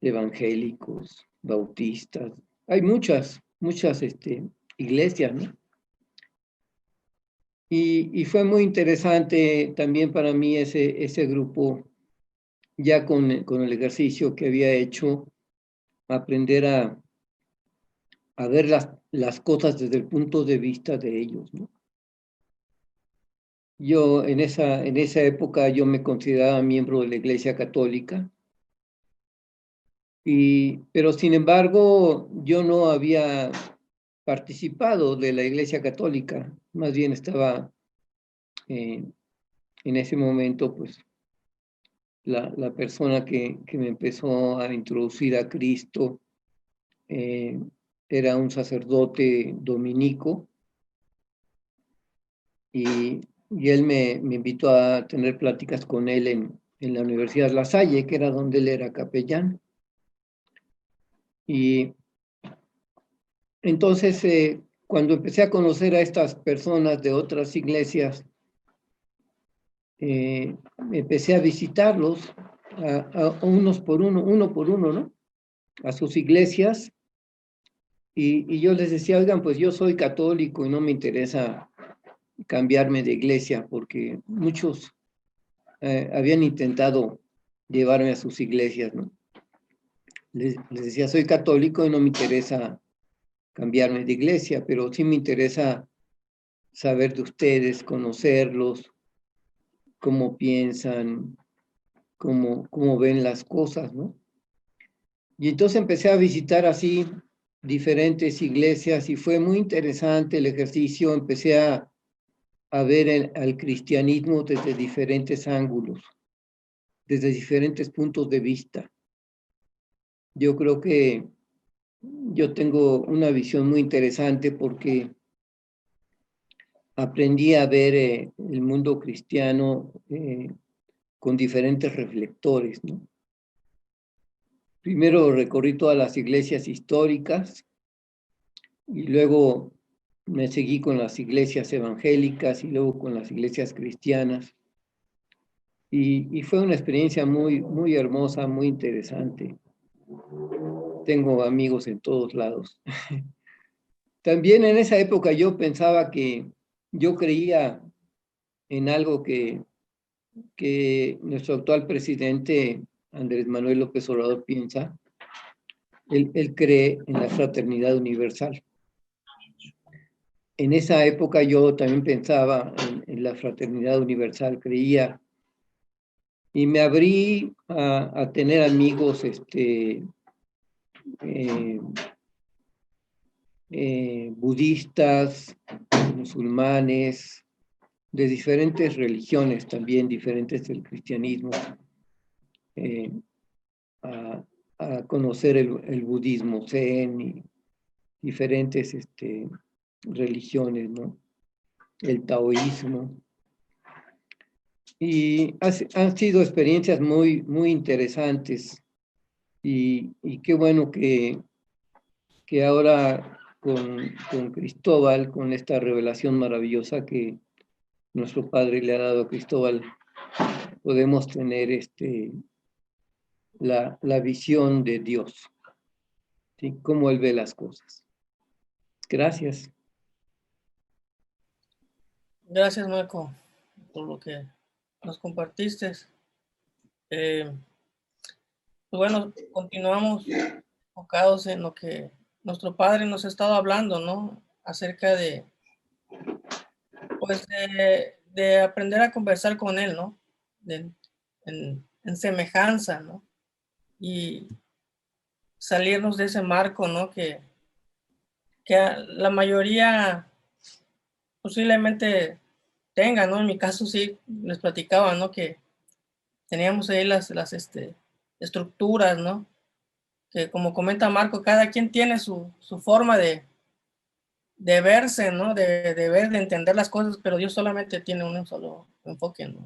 Speaker 8: evangélicos, bautistas. Hay muchas iglesias, ¿no? Y fue muy interesante también para mí ese grupo, ya con el ejercicio que había hecho, aprender a ver las cosas desde el punto de vista de ellos, ¿no? Yo en esa época yo me consideraba miembro de la Iglesia Católica, pero sin embargo yo no había participado de la Iglesia Católica, más bien estaba en ese momento, pues, la persona que me empezó a introducir a Cristo era un sacerdote dominico, y él me invitó a tener pláticas con él en la Universidad La Salle, que era donde él era capellán. Y entonces, cuando empecé a conocer a estas personas de otras iglesias, empecé a visitarlos a uno por uno, ¿no? A sus iglesias, y yo les decía, oigan, pues yo soy católico y no me interesa cambiarme de iglesia, porque muchos habían intentado llevarme a sus iglesias, ¿no? Les decía, soy católico y no me interesa cambiarme de iglesia, pero sí me interesa saber de ustedes, conocerlos, cómo piensan, cómo ven las cosas, ¿no? Y entonces empecé a visitar así diferentes iglesias y fue muy interesante el ejercicio. Empecé a ver al cristianismo desde diferentes ángulos, desde diferentes puntos de vista. Yo creo que yo tengo una visión muy interesante porque aprendí a ver el mundo cristiano con diferentes reflectores, ¿no? Primero recorrí todas las iglesias históricas y luego me seguí con las iglesias evangélicas y luego con las iglesias cristianas. Y fue una experiencia muy, muy hermosa, muy interesante. Tengo amigos en todos lados. También en esa época yo pensaba que yo creía en algo que nuestro actual presidente, Andrés Manuel López Obrador, piensa. Él cree en la fraternidad universal. En esa época yo también pensaba en la fraternidad universal, creía, y me abrí a tener amigos budistas, musulmanes, de diferentes religiones también, diferentes del cristianismo, a conocer el budismo zen y diferentes religiones, ¿no? El taoísmo. Y han sido experiencias muy, muy interesantes, y qué bueno que ahora con Cristóbal, con esta revelación maravillosa que nuestro Padre le ha dado a Cristóbal, podemos tener la visión de Dios, ¿sí? Cómo Él ve las cosas. Gracias.
Speaker 3: Gracias, Marco, por lo que nos compartiste. Pues bueno, continuamos enfocados en lo que nuestro Padre nos ha estado hablando, ¿no? Acerca de, pues, de aprender a conversar con Él, ¿no? En semejanza, ¿no? Y salirnos de ese marco, ¿no? Que la mayoría posiblemente tenga, ¿no? En mi caso sí, les platicaba, ¿no? Que teníamos ahí las estructuras, ¿no? Que como comenta Marco, cada quien tiene su forma de verse, ¿no? De ver, de entender las cosas, pero Dios solamente tiene un solo enfoque, ¿no?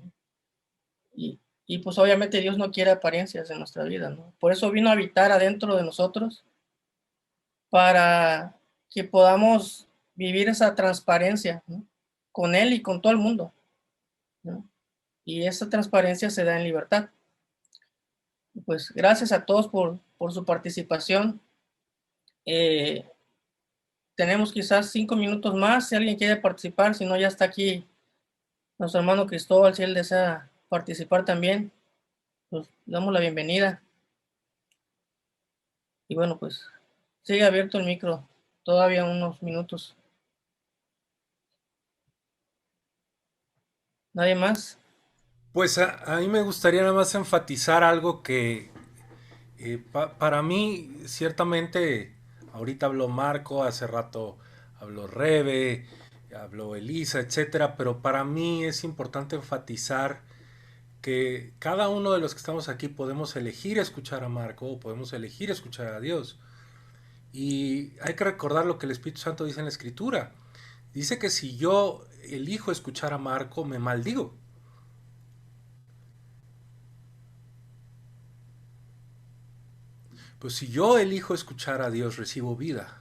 Speaker 3: Y pues obviamente Dios no quiere apariencias en nuestra vida, ¿no? Por eso vino a habitar adentro de nosotros, para que podamos vivir esa transparencia, ¿no? Con Él y con todo el mundo, ¿no? Y esa transparencia se da en libertad. Pues gracias a todos por su participación. Tenemos quizás 5 minutos más, si alguien quiere participar, si no ya está aquí nuestro hermano Cristóbal, si él desea participar también, pues damos la bienvenida. Y bueno, pues sigue abierto el micro todavía unos minutos. ¿Nadie más?
Speaker 2: Pues a mí me gustaría nada más enfatizar algo que para mí, ciertamente, ahorita habló Marco, hace rato habló Rebe, habló Elisa, etcétera, pero para mí es importante enfatizar que cada uno de los que estamos aquí podemos elegir escuchar a Marco o podemos elegir escuchar a Dios. Y hay que recordar lo que el Espíritu Santo dice en la Escritura. Dice que si yo elijo escuchar a Marco, me maldigo. Pues si yo elijo escuchar a Dios, recibo vida.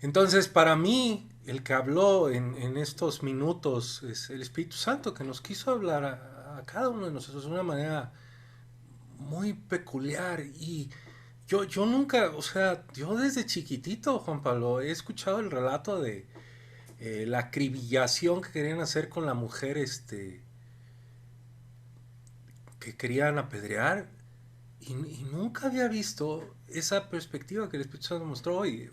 Speaker 2: Entonces, para mí, el que habló en estos minutos es el Espíritu Santo, que nos quiso hablar a cada uno de nosotros de una manera muy peculiar. Y yo nunca, o sea, yo desde chiquitito, Juan Pablo, he escuchado el relato de la acribillación que querían hacer con la mujer, que querían apedrear. Y nunca había visto esa perspectiva que el Espíritu Santo mostró hoy.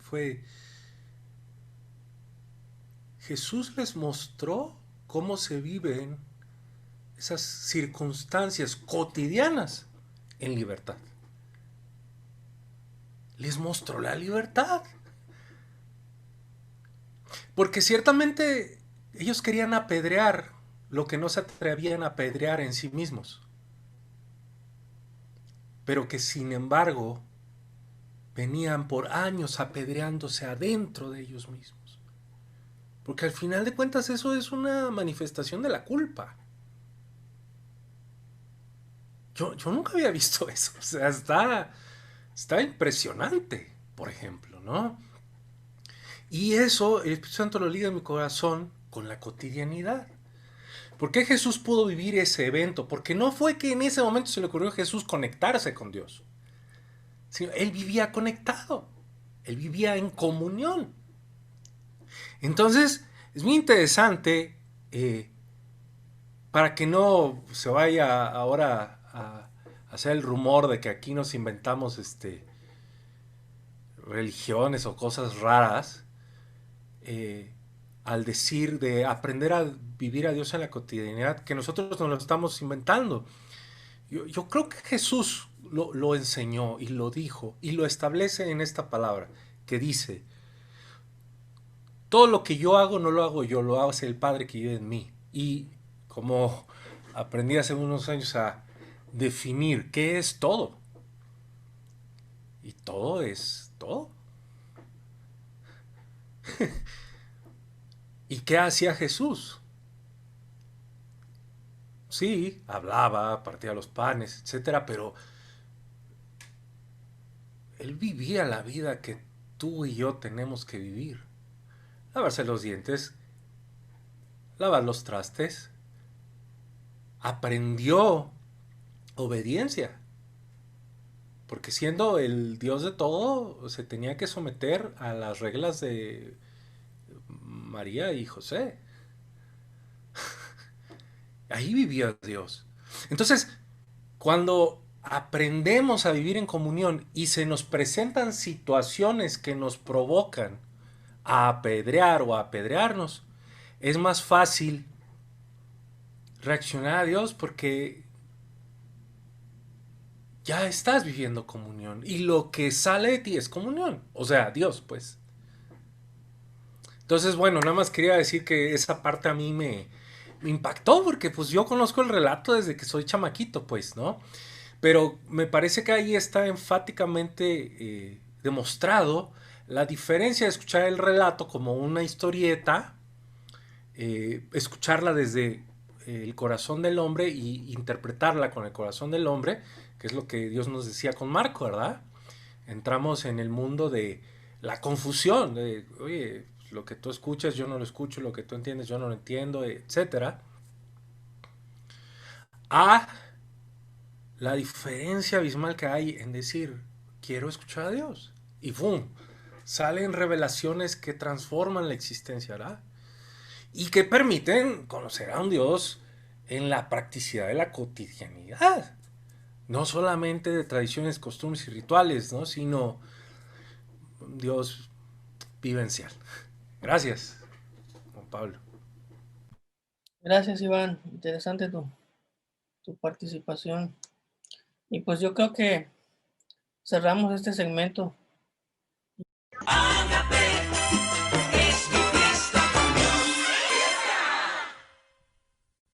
Speaker 2: Jesús les mostró cómo se viven esas circunstancias cotidianas en libertad. Les mostró la libertad. Porque ciertamente ellos querían apedrear lo que no se atrevían a apedrear en sí mismos. Pero que sin embargo venían por años apedreándose adentro de ellos mismos. Porque al final de cuentas eso es una manifestación de la culpa. Yo nunca había visto eso. O sea, está impresionante, por ejemplo, ¿no? Y eso, el Espíritu Santo lo liga en mi corazón con la cotidianidad. ¿Por qué Jesús pudo vivir ese evento? Porque no fue que en ese momento se le ocurrió a Jesús conectarse con Dios, sino él vivía conectado, él vivía en comunión. Entonces, es muy interesante, para que no se vaya ahora a hacer el rumor de que aquí nos inventamos religiones o cosas raras, al decir de aprender a vivir a Dios en la cotidianidad, que nosotros nos lo estamos inventando. Yo creo que Jesús lo enseñó y lo dijo y lo establece en esta palabra que dice: todo lo que yo hago no lo hago yo, lo hace el Padre que vive en mí. Y como aprendí hace unos años a definir qué es todo. Y todo es todo. ¿Y qué hacía Jesús? Sí, hablaba, partía los panes, etcétera, pero él vivía la vida que tú y yo tenemos que vivir. Lavarse los dientes, lavar los trastes. Aprendió obediencia. Porque siendo el Dios de todo, se tenía que someter a las reglas de María y José. Ahí vivía Dios. Entonces, cuando aprendemos a vivir en comunión y se nos presentan situaciones que nos provocan a apedrear o a apedrearnos, es más fácil reaccionar a Dios porque ya estás viviendo comunión y lo que sale de ti es comunión, o sea, Dios, pues. Entonces, bueno, nada más quería decir que esa parte a mí me impactó porque pues yo conozco el relato desde que soy chamaquito, pues, ¿no? Pero me parece que ahí está enfáticamente demostrado la diferencia de escuchar el relato como una historieta, escucharla desde el corazón del hombre y interpretarla con el corazón del hombre, que es lo que Dios nos decía con Marco, ¿verdad? Entramos en el mundo de la confusión, de, oye, lo que tú escuchas yo no lo escucho, lo que tú entiendes yo no lo entiendo, etcétera. A la diferencia abismal que hay en decir, quiero escuchar a Dios. Y ¡pum! Salen revelaciones que transforman la existencia, ¿verdad? y que permiten conocer a un Dios en la practicidad de la cotidianidad. No solamente de tradiciones, costumbres y rituales, ¿no? Sino un Dios vivencial. Gracias, Juan Pablo.
Speaker 3: Gracias, Iván. Interesante tu participación. Y pues yo creo que cerramos este segmento.
Speaker 9: Ágape.